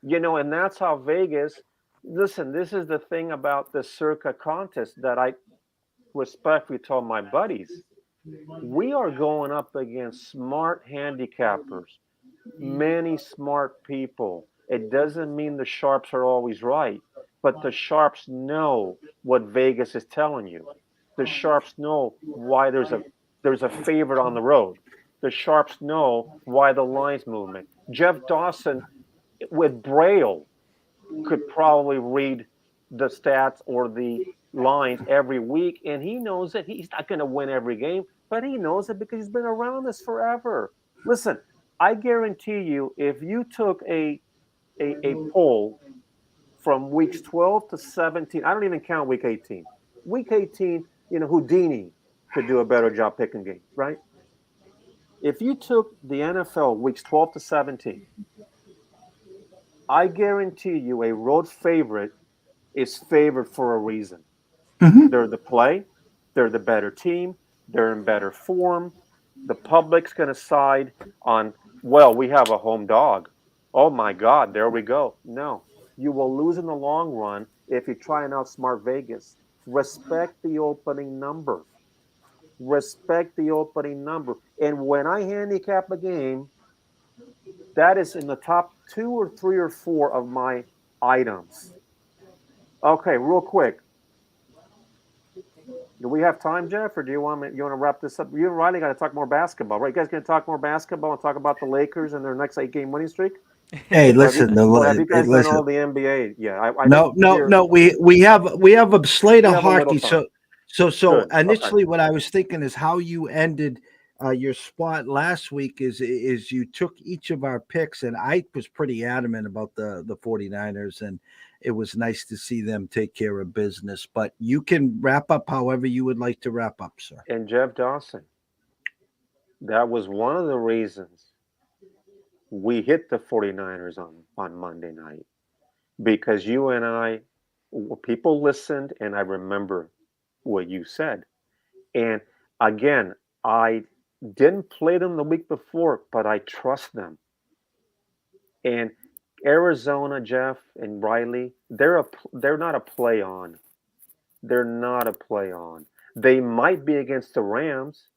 You know, and that's how Vegas. Listen, this is the thing about the Circa contest that I respectfully told my buddies. We are going up against smart handicappers, many smart people. It doesn't mean the sharps are always right, but the sharps know what Vegas is telling you. The Sharps know why there's a favorite on the road. The Sharps know why the line's movement. Jeff Dawson with Braille could probably read the stats or the lines every week, and he knows that he's not going to win every game, but he knows it because he's been around this forever. Listen, I guarantee you, if you took a poll from weeks 12 to 17, I don't even count week 18. Week 18, Houdini could do a better job picking games, right? If you took the NFL weeks 12 to 17, I guarantee you a road favorite is favored for a reason. They're the play, they're the better team, they're in better form. The public's going to side on, well, we have a home dog. Oh my God, there we go. No, you will lose in the long run if you try and outsmart Vegas. Respect the opening number. Respect the opening number. And when I handicap a game, that is in the top 2 or 3 or 4 of my items. Okay, real quick. Do we have time, Jeff, or do you want to wrap this up? You and Riley got to talk more basketball, right? You guys going to talk more basketball and talk about the Lakers and their next 8-game winning streak? Hey, Or have you, listen, or have you guys done listen. all the NBA? Yeah, I No, know no, no. We have a slate we of have a little hockey. time. So Good. Okay. initially, what I was thinking is how you ended your spot last week is you took each of our picks, and I was pretty adamant about the 49ers, and it was nice to see them take care of business. But you can wrap up however you would like to wrap up, sir. And Jeff Dawson, that was one of the reasons we hit the 49ers on Monday night because you and I, people listened, and I remember what you said. And again, I didn't play them the week before, but I trust them. And Arizona, Jeff and Riley, they're not a play on. They're not a play on. They might be against the Rams.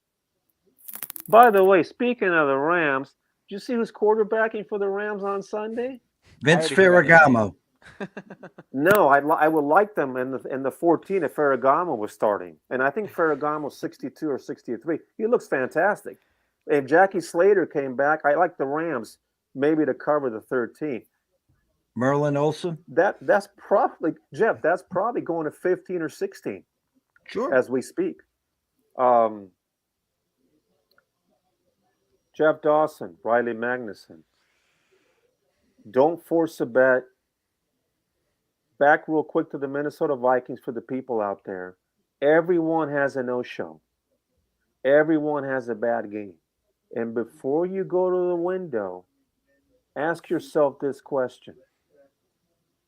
By the way, speaking of the Rams, did you see who's quarterbacking for the Rams on Sunday? I Vince already forgot his name. Ferragamo. No, I would like them in the 14 if Ferragamo was starting, and I think Ferragamo's 62 or 63. He looks fantastic. If Jackie Slater came back, I like the Rams maybe to cover the 13. Merlin Olsen. That's probably Jeff. That's probably going to 15 or 16 Sure. as we speak. Jeff Dawson, Riley Magnuson. Don't force a bet. Back real quick to the Minnesota Vikings for the people out there. Everyone has a no-show. Everyone has a bad game. And before you go to the window, ask yourself this question.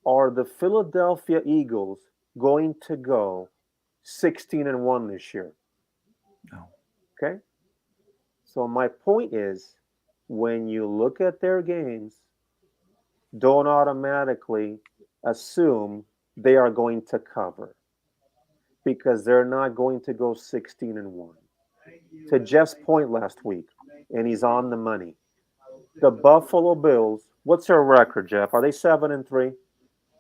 Are the Philadelphia Eagles going to go 16-1 this year? No. Okay? So my point is, when you look at their games, don't automatically assume they are going to cover because they're not going to go 16-1. To Jeff's point last week, and he's on the money. The Buffalo Bills, what's their record, Jeff? Are they 7-3?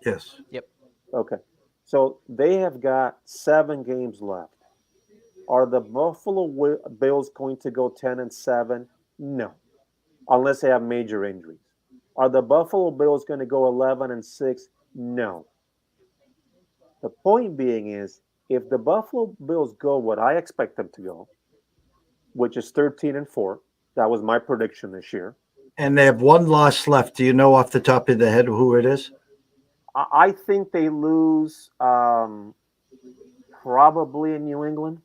Yes. Yep. Okay. So they have got 7 games left. Are the Buffalo Bills going to go 10-7? No, unless they have major injuries. Are the Buffalo Bills going to go 11-6? No. The point being is, if the Buffalo Bills go what I expect them to go, which is 13-4, that was my prediction this year. And they have one loss left. Do you know off the top of the head who it is? I think they lose probably in New England.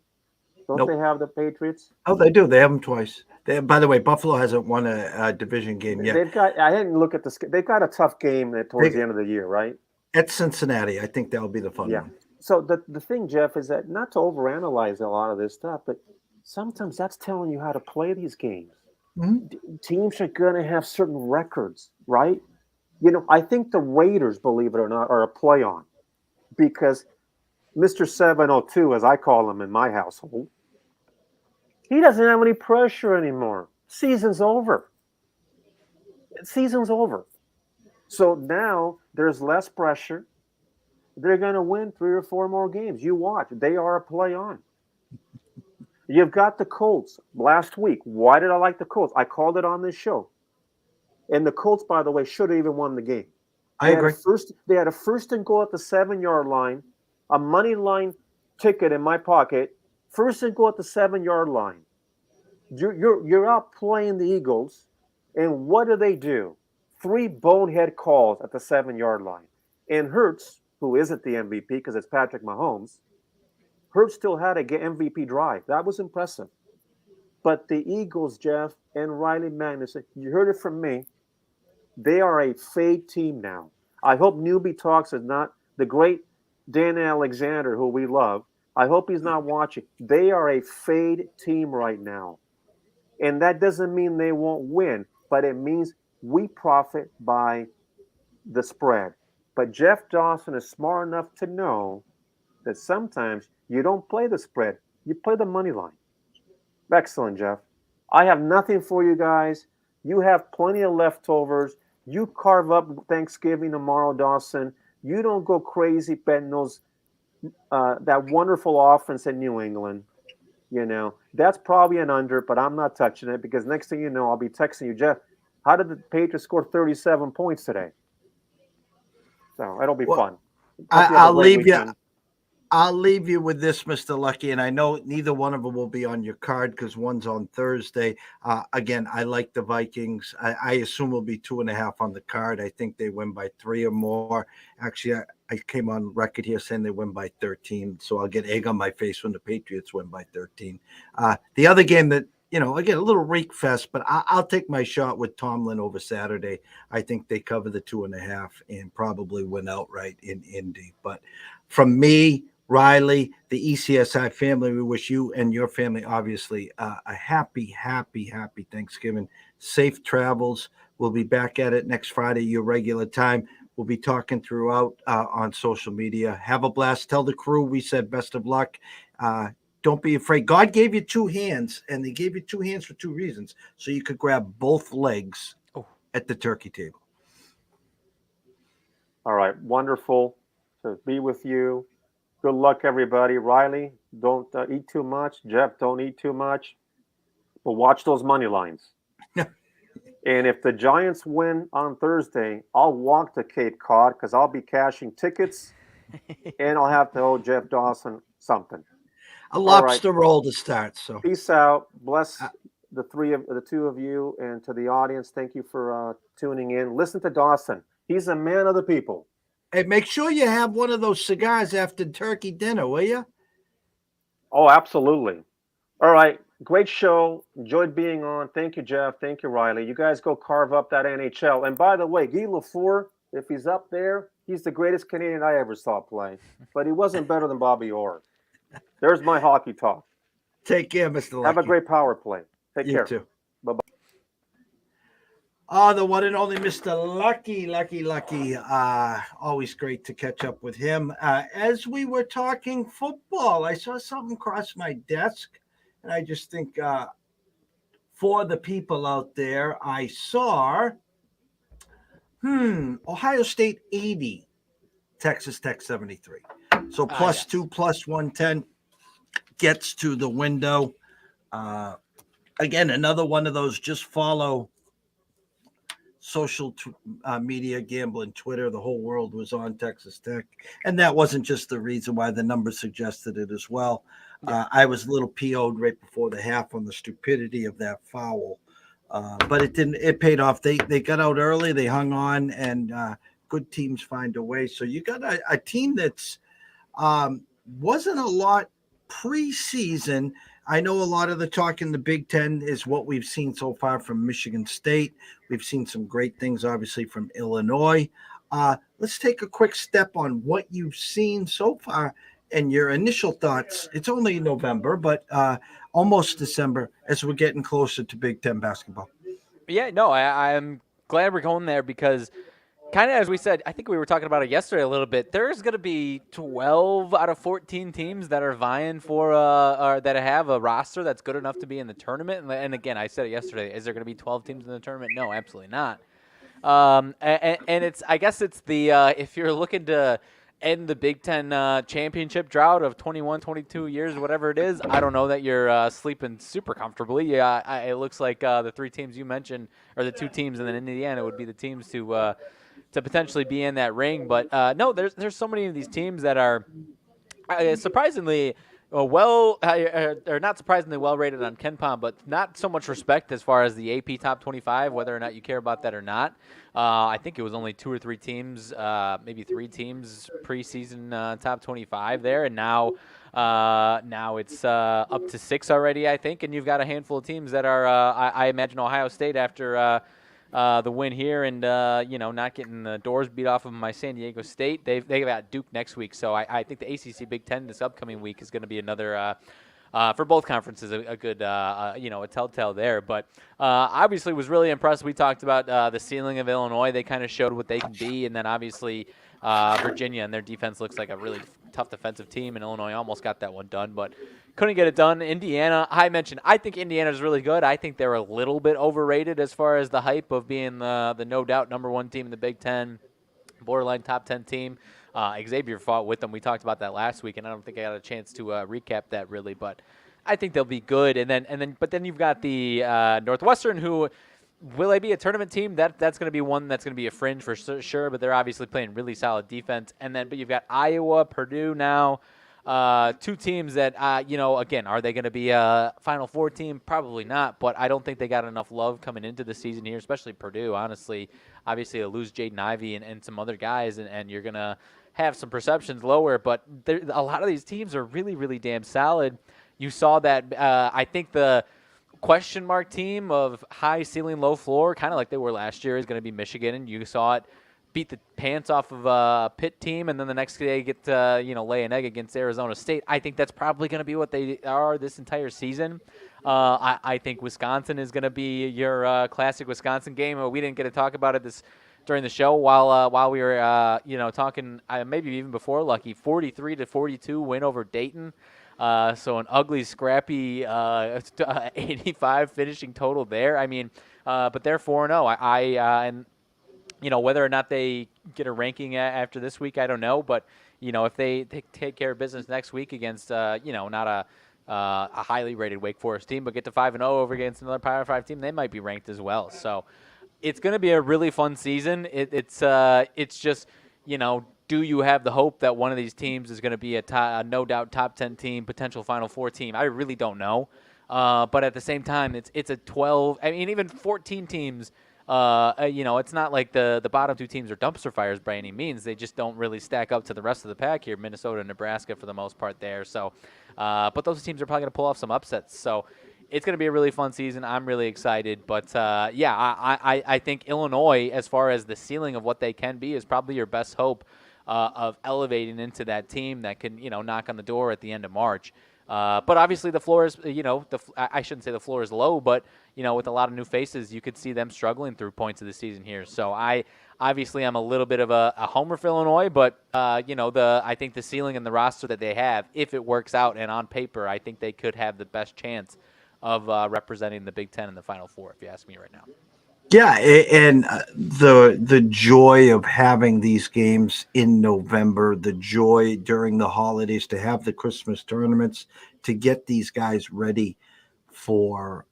Don't Nope. they have the Patriots? Oh, they do. They have them twice. By the way, Buffalo hasn't won a division game yet. They've got. I didn't look at the. They've got a tough game towards the end of the year, right? At Cincinnati, I think that'll be the fun one. So the thing, Jeff, is that not to overanalyze a lot of this stuff, but sometimes that's telling you how to play these games. Mm-hmm. Teams are going to have certain records, right? I think the Raiders, believe it or not, are a play on because Mr. 702, as I call him in my household, he doesn't have any pressure anymore. Season's over. Season's over. So now there's less pressure. They're going to win 3 or 4 more games. You watch. They are a play on. You've got the Colts last week. Why did I like the Colts? I called it on this show. And the Colts, by the way, should have even won the game. I agree. They had a first and goal at the 7-yard line, a money line ticket in my pocket, first and goal at the 7-yard line. You're out playing the Eagles, and what do? 3 bonehead calls at the 7-yard line. And Hurts, who isn't the MVP because it's Patrick Mahomes, Hurts still had a MVP drive. That was impressive. But the Eagles, Jeff and Riley Magnuson, you heard it from me. They are a fade team now. I hope Newbie Talks is not the great Dan Alexander, who we love. I hope he's not watching. They are a fade team right now. And that doesn't mean they won't win, but it means we profit by the spread. But Jeff Dawson is smart enough to know that sometimes you don't play the spread, you play the money line. Excellent, Jeff. I have nothing for you guys. You have plenty of leftovers. You carve up Thanksgiving tomorrow, Dawson. You don't go crazy betting those that wonderful offense in New England. You know, that's probably an under, but I'm not touching it because next thing you know, I'll be texting you, Jeff, how did the Patriots score 37 points today? So it'll be fun. I'll leave you. I'll leave you with this, Mr. Lucky, and I know neither one of them will be on your card because one's on Thursday. Again, I like the Vikings. I assume will be 2.5 on the card. I think they win by 3 or more. Actually, I came on record here saying they win by 13, so I'll get egg on my face when the Patriots win by 13. The other game that, again, a little rake fest, but I'll take my shot with Tomlin over Saturday. I think they cover the 2.5 and probably win outright in Indy. But from me, Riley, the ECSI family, we wish you and your family, obviously, a happy Thanksgiving. Safe travels. We'll be back at it next Friday, your regular time. We'll be talking throughout on social media. Have a blast. Tell the crew we said best of luck. Don't be afraid. God gave you 2 hands, and they gave you 2 hands for 2 reasons. So you could grab both legs at the turkey table. All right. Wonderful to be with you. Good luck, everybody. Riley, don't eat too much. Jeff, don't eat too much. But watch those money lines. And if the Giants win on Thursday, I'll walk to Cape Cod because I'll be cashing tickets, and I'll have to owe Jeff Dawson something. A lobster roll to start. So peace out. Bless the 2 of you, and to the audience, thank you for tuning in. Listen to Dawson. He's a man of the people. Hey, make sure you have one of those cigars after turkey dinner, will you? Oh, absolutely. All right. Great show. Enjoyed being on. Thank you, Jeff. Thank you, Riley. You guys go carve up that NHL. And by the way, Guy Lafleur, if he's up there, he's the greatest Canadian I ever saw play. But he wasn't better than Bobby Orr. There's my hockey talk. Take care, Mr. Lucky. Have a great power play. Take care. You too. Bye-bye. The one and only Mr. Lucky. Always great to catch up with him. As we were talking football, I saw something cross my desk, and I just think for the people out there, I saw Ohio State 80, Texas Tech 73. So plus 2, plus 110 gets to the window. Again, another one of those just follow social media, gambling, Twitter. The whole world was on Texas Tech. And that wasn't just the reason why the numbers suggested it as well. Yeah. I was a little PO'd right before the half on the stupidity of that foul. But it paid off. They got out early, they hung on, and good teams find a way. So you got a team that's wasn't a lot preseason. I know a lot of the talk in the Big Ten is what we've seen so far from Michigan State. We've seen some great things, obviously, from Illinois. Let's take a quick step on what you've seen so far and your initial thoughts. It's only November, but almost December as we're getting closer to Big Ten basketball. Yeah, no, I'm glad we're going there because kind of as we said, I think we were talking about it yesterday a little bit. There's going to be 12 out of 14 teams that are vying for or that have a roster that's good enough to be in the tournament. And again, I said it yesterday. Is there going to be 12 teams in the tournament? No, absolutely not. And it's I guess it's the if you're looking to end the Big Ten championship drought of 21, 22 years, whatever it is, I don't know that you're sleeping super comfortably. Yeah, it looks like the three teams you mentioned, or the two teams, and then Indiana would be the teams to potentially be in that ring. But no, there's so many of these teams that are surprisingly or not surprisingly well rated on KenPom, but not so much respect as far as the AP Top 25, whether or not you care about that or not. I think it was only 2 or 3 teams, maybe 3 teams preseason Top 25 there, and now it's up to 6 already, I think, and you've got a handful of teams that are, I imagine Ohio State after the win here and not getting the doors beat off of my San Diego State. They got Duke next week, so I think the ACC Big Ten this upcoming week is going to be another for both conferences a good a telltale there. But obviously was really impressed. We talked about the ceiling of Illinois. They kind of showed what they can be, and then obviously Virginia and their defense looks like a really tough defensive team, and Illinois almost got that one done, but couldn't get it done. Indiana, I mentioned, I think Indiana's really good. I think they're a little bit overrated as far as the hype of being the no doubt number 1 team in the Big Ten, borderline top 10 team. Xavier fought with them. We talked about that last week, and I don't think I got a chance to recap that really, but I think they'll be good. But then you've got the Northwestern, who will they be a tournament team? That's going to be one that's going to be a fringe for sure, but they're obviously playing really solid defense. But you've got Iowa, Purdue now. 2 teams that, again, are they going to be a Final Four team? Probably not, but I don't think they got enough love coming into the season here, especially Purdue, honestly. Obviously, they lose Jaden Ivey and some other guys, and you're going to have some perceptions lower, but a lot of these teams are really, really damn solid. You saw that, I think the question mark team of high ceiling, low floor, kind of like they were last year, is going to be Michigan, and you saw it beat the pants off of a Pitt team, and then the next day get lay an egg against Arizona State. I think that's probably going to be what they are this entire season. I think Wisconsin is going to be your classic Wisconsin game. We didn't get to talk about it during the show while we were talking, maybe even before Lucky. 43-42 win over Dayton. So an ugly, scrappy 85 finishing total there. I mean, but they're 4-0. Whether or not they get a ranking after this week, I don't know. But, if they take care of business next week against, not a highly rated Wake Forest team, but get to 5-0 over against another Power 5 team, they might be ranked as well. So it's going to be a really fun season. It's just, do you have the hope that one of these teams is going to be a no doubt top 10 team, potential Final Four team? I really don't know. But at the same time, it's a 12, even 14 teams. It's not like the bottom 2 teams are dumpster fires by any means. They just don't really stack up to the rest of the pack here, Minnesota and Nebraska for the most part there. So, but those teams are probably going to pull off some upsets. So it's going to be a really fun season. I'm really excited. But, I think Illinois, as far as the ceiling of what they can be, is probably your best hope of elevating into that team that can, knock on the door at the end of March. But obviously the floor is, I shouldn't say the floor is low, but, with a lot of new faces, you could see them struggling through points of the season here. So I'm a little bit of a homer for Illinois, but, I think the ceiling and the roster that they have, if it works out and on paper, I think they could have the best chance of representing the Big Ten in the Final Four, if you ask me right now. Yeah, and the joy of having these games in November, the joy during the holidays to have the Christmas tournaments, to get these guys ready for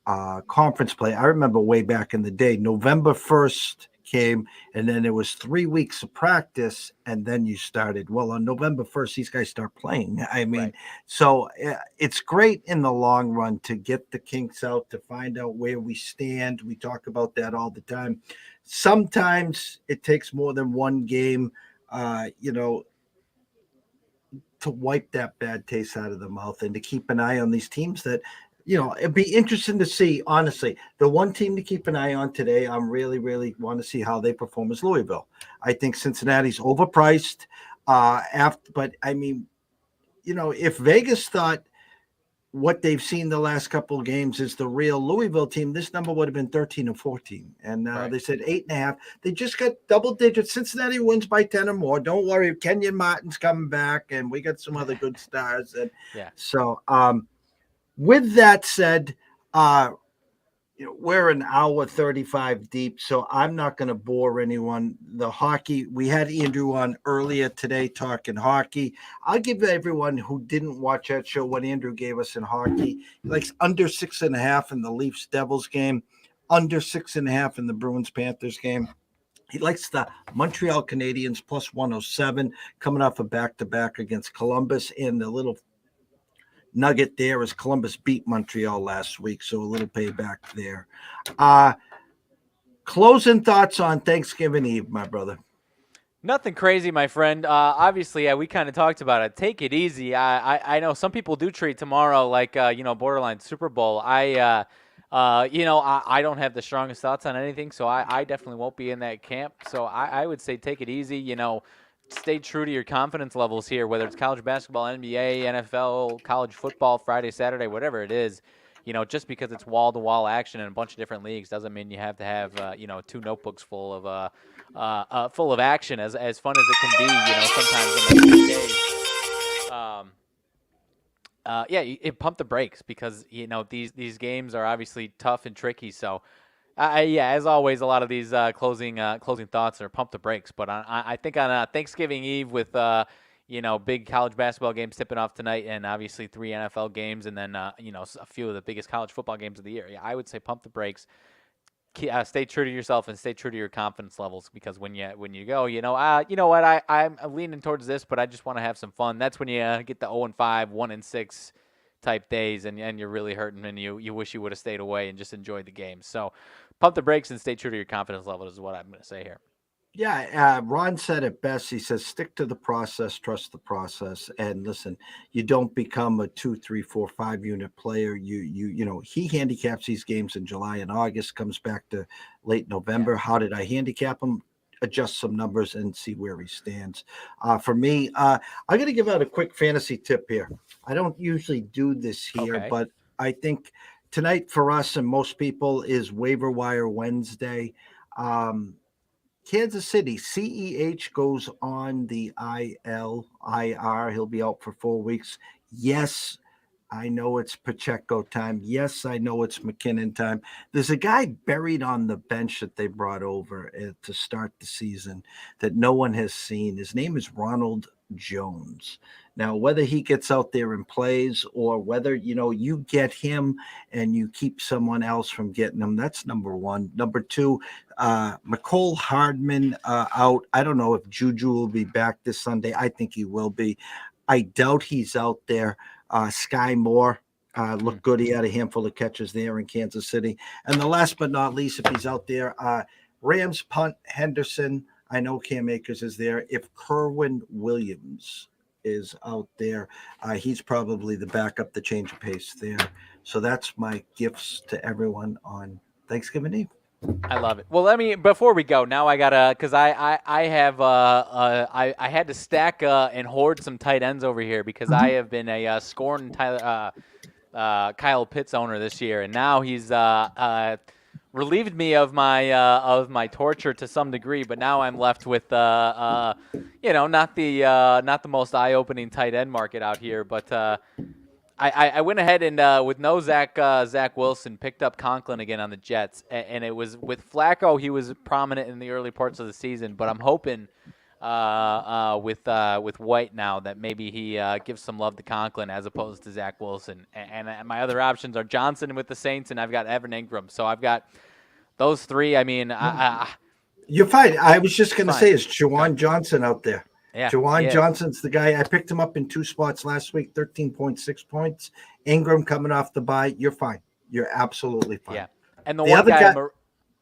conference play. I remember way back in the day, November 1st came, and then there was 3 weeks of practice, and then you started. Well, on November 1st, these guys start playing. I mean, right. So it's great in the long run to get the kinks out, to find out where we stand. We talk about that all the time. Sometimes it takes more than one game, to wipe that bad taste out of the mouth and to keep an eye on these teams that, it'd be interesting to see, honestly. The one team to keep an eye on today, I'm really, really want to see how they perform, is Louisville. I think Cincinnati's overpriced. But I mean, if Vegas thought what they've seen the last couple of games is the real Louisville team, this number would have been 13 or 14. And right. They said 8.5. They just got double digits. Cincinnati wins by 10 or more. Don't worry. Kenyon Martin's coming back, and we got some other good stars. And yeah. So, with that said, we're an hour 35 deep, so I'm not going to bore anyone. The hockey, we had Andrew on earlier today talking hockey. I'll give everyone who didn't watch that show what Andrew gave us in hockey. He likes under 6.5 in the Leafs Devils game, under 6.5 in the Bruins Panthers game. He likes the Montreal Canadiens plus 107 coming off a back-to-back against Columbus, and the little nugget there is Columbus beat Montreal last week, so a little payback there. Closing thoughts on Thanksgiving Eve, my brother. Nothing crazy, my friend. Obviously, we kind of talked about it. Take it easy. I know some people do treat tomorrow like borderline Super Bowl. I don't have the strongest thoughts on anything, so I definitely won't be in that camp. So I would say take it easy. Stay true to your confidence levels here, whether it's college basketball, NBA, NFL, college football, Friday, Saturday, whatever it is. Just because it's wall-to-wall action in a bunch of different leagues doesn't mean you have to have, 2 notebooks full of action, as fun as it can be, sometimes in those days. Pump the brakes because, these games are obviously tough and tricky. So, as always, a lot of these closing thoughts are pump the brakes. But I think on Thanksgiving Eve with big college basketball games tipping off tonight, and obviously 3 NFL games, and then a few of the biggest college football games of the year. Yeah, I would say pump the brakes. Stay true to yourself and stay true to your confidence levels, because when you go, I'm leaning towards this, but I just want to have some fun. That's when you get the 0-5, 1-6 type days, and you're really hurting, and you wish you would have stayed away and just enjoyed the game. So pump the brakes and stay true to your confidence level is what I'm going to say here. Yeah, Ron said it best. He says, stick to the process, trust the process. And listen, you don't become a 2, 3, 4, 5 unit player. He handicaps these games in July and August, comes back to late November. Yeah. How did I handicap him? Adjust some numbers and see where he stands. For me, I'm going to give out a quick fantasy tip here. I don't usually do this here, but I think tonight for us and most people is Waiver Wire Wednesday. Kansas City, CEH goes on the IR. He'll be out for 4 weeks. Yes, I know it's Pacheco time. Yes, I know it's McKinnon time. There's a guy buried on the bench that they brought over to start the season that no one has seen. His name is Ronald Jones. Now, whether he gets out there and plays, or whether, you get him and you keep someone else from getting him, that's number one. Number two, McCole Hardman out. I don't know if Juju will be back this Sunday. I think he will be. I doubt he's out there. Sky Moore looked good. He had a handful of catches there in Kansas City. And the last but not least, if he's out there, Rams punt Henderson. I know Cam Akers is there. If Kerwin Williams is out there, he's probably the backup to change of pace there. So that's my gifts to everyone on Thanksgiving Eve. I love it. Well, before we go, now I gotta, because I had to stack and hoard some tight ends over here, because I have been a scorned Kyle Pitts owner this year, and now he's relieved me of my torture to some degree. But now I'm left with not the most eye-opening tight end market out here, but. I went ahead and with no Zach Wilson, picked up Conklin again on the Jets, and it was with Flacco. He was prominent in the early parts of the season, but I'm hoping with White now that maybe he gives some love to Conklin as opposed to Zach Wilson. And my other options are Johnson with the Saints, and I've got Evan Ingram. So I've got those three. You're fine. I was just going to say, is Juwan Johnson out there? Yeah, Juwan Johnson's the guy. I picked him up in 2 spots last week, 13.6 points. Ingram coming off the bye. You're fine. You're absolutely fine. Yeah. And the one other guy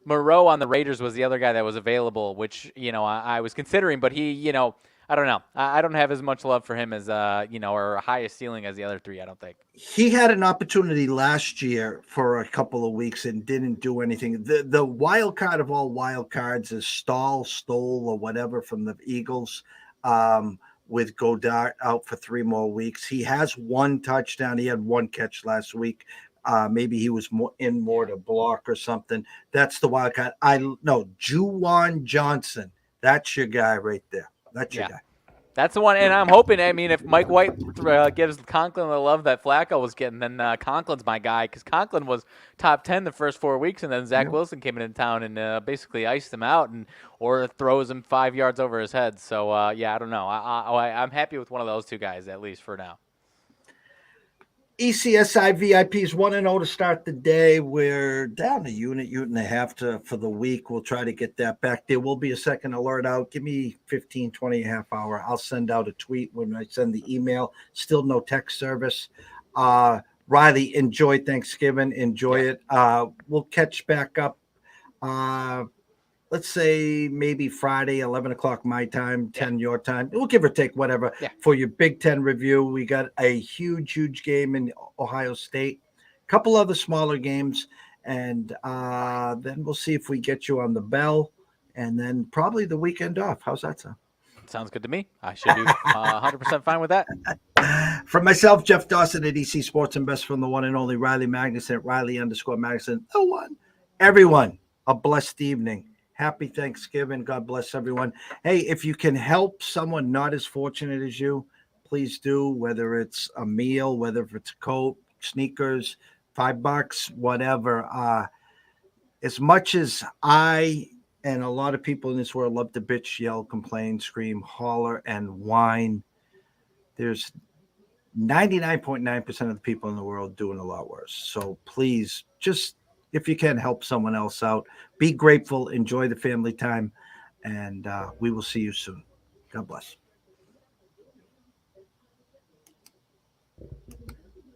Moreau on the Raiders was the other guy that was available, which, I was considering, but he, I don't know. I don't have as much love for him as, or highest ceiling as the other three, I don't think. He had an opportunity last year for a couple of weeks and didn't do anything. The wild card of all wild cards is Stoll, or whatever from the Eagles. With Godard out for 3 more weeks. He has 1 touchdown. He had 1 catch last week. Maybe he was more to block or something. That's the wild card. Juwan Johnson. That's your guy right there. That's your guy. That's the one, and I'm hoping. I mean, if Mike White gives Conklin the love that Flacco was getting, then Conklin's my guy because Conklin was top 10 the first 4 weeks, and then Zach Wilson came into town and basically iced him out, or throws him 5 yards over his head. So yeah, I don't know. I'm happy with one of those two guys at least for now. ECSI VIPs 1-0 to start the day. We're down a unit and a half for the week. We'll try to get that back. There will be a second alert out. Give me 15, 20, a half hour. I'll send out a tweet when I send the email. Still no text service. Riley, enjoy Thanksgiving. Enjoy it. We'll catch back up. Let's say maybe Friday, 11 o'clock my time, 10 your time. We'll give or take whatever for your Big Ten review. We got a huge game in Ohio State, a couple other smaller games, and then we'll see if we get you on the bell, and then probably the weekend off. How's that sound? Sounds good to me. I should be 100% fine with that. From myself, Jeff Dawson at EC Sports and Best from the one and only Riley Magnuson at Riley_Magnuson. The one. Everyone, a blessed evening. Happy Thanksgiving. God bless everyone. Hey, if you can help someone not as fortunate as you, please do, whether it's a meal, whether it's a coat, sneakers, $5, whatever. As much as I and a lot of people in this world love to bitch, yell, complain, scream, holler, and whine, there's 99.9% of the people in the world doing a lot worse. So please, just if you can help someone else out, be grateful, enjoy the family time, and we will see you soon. God bless.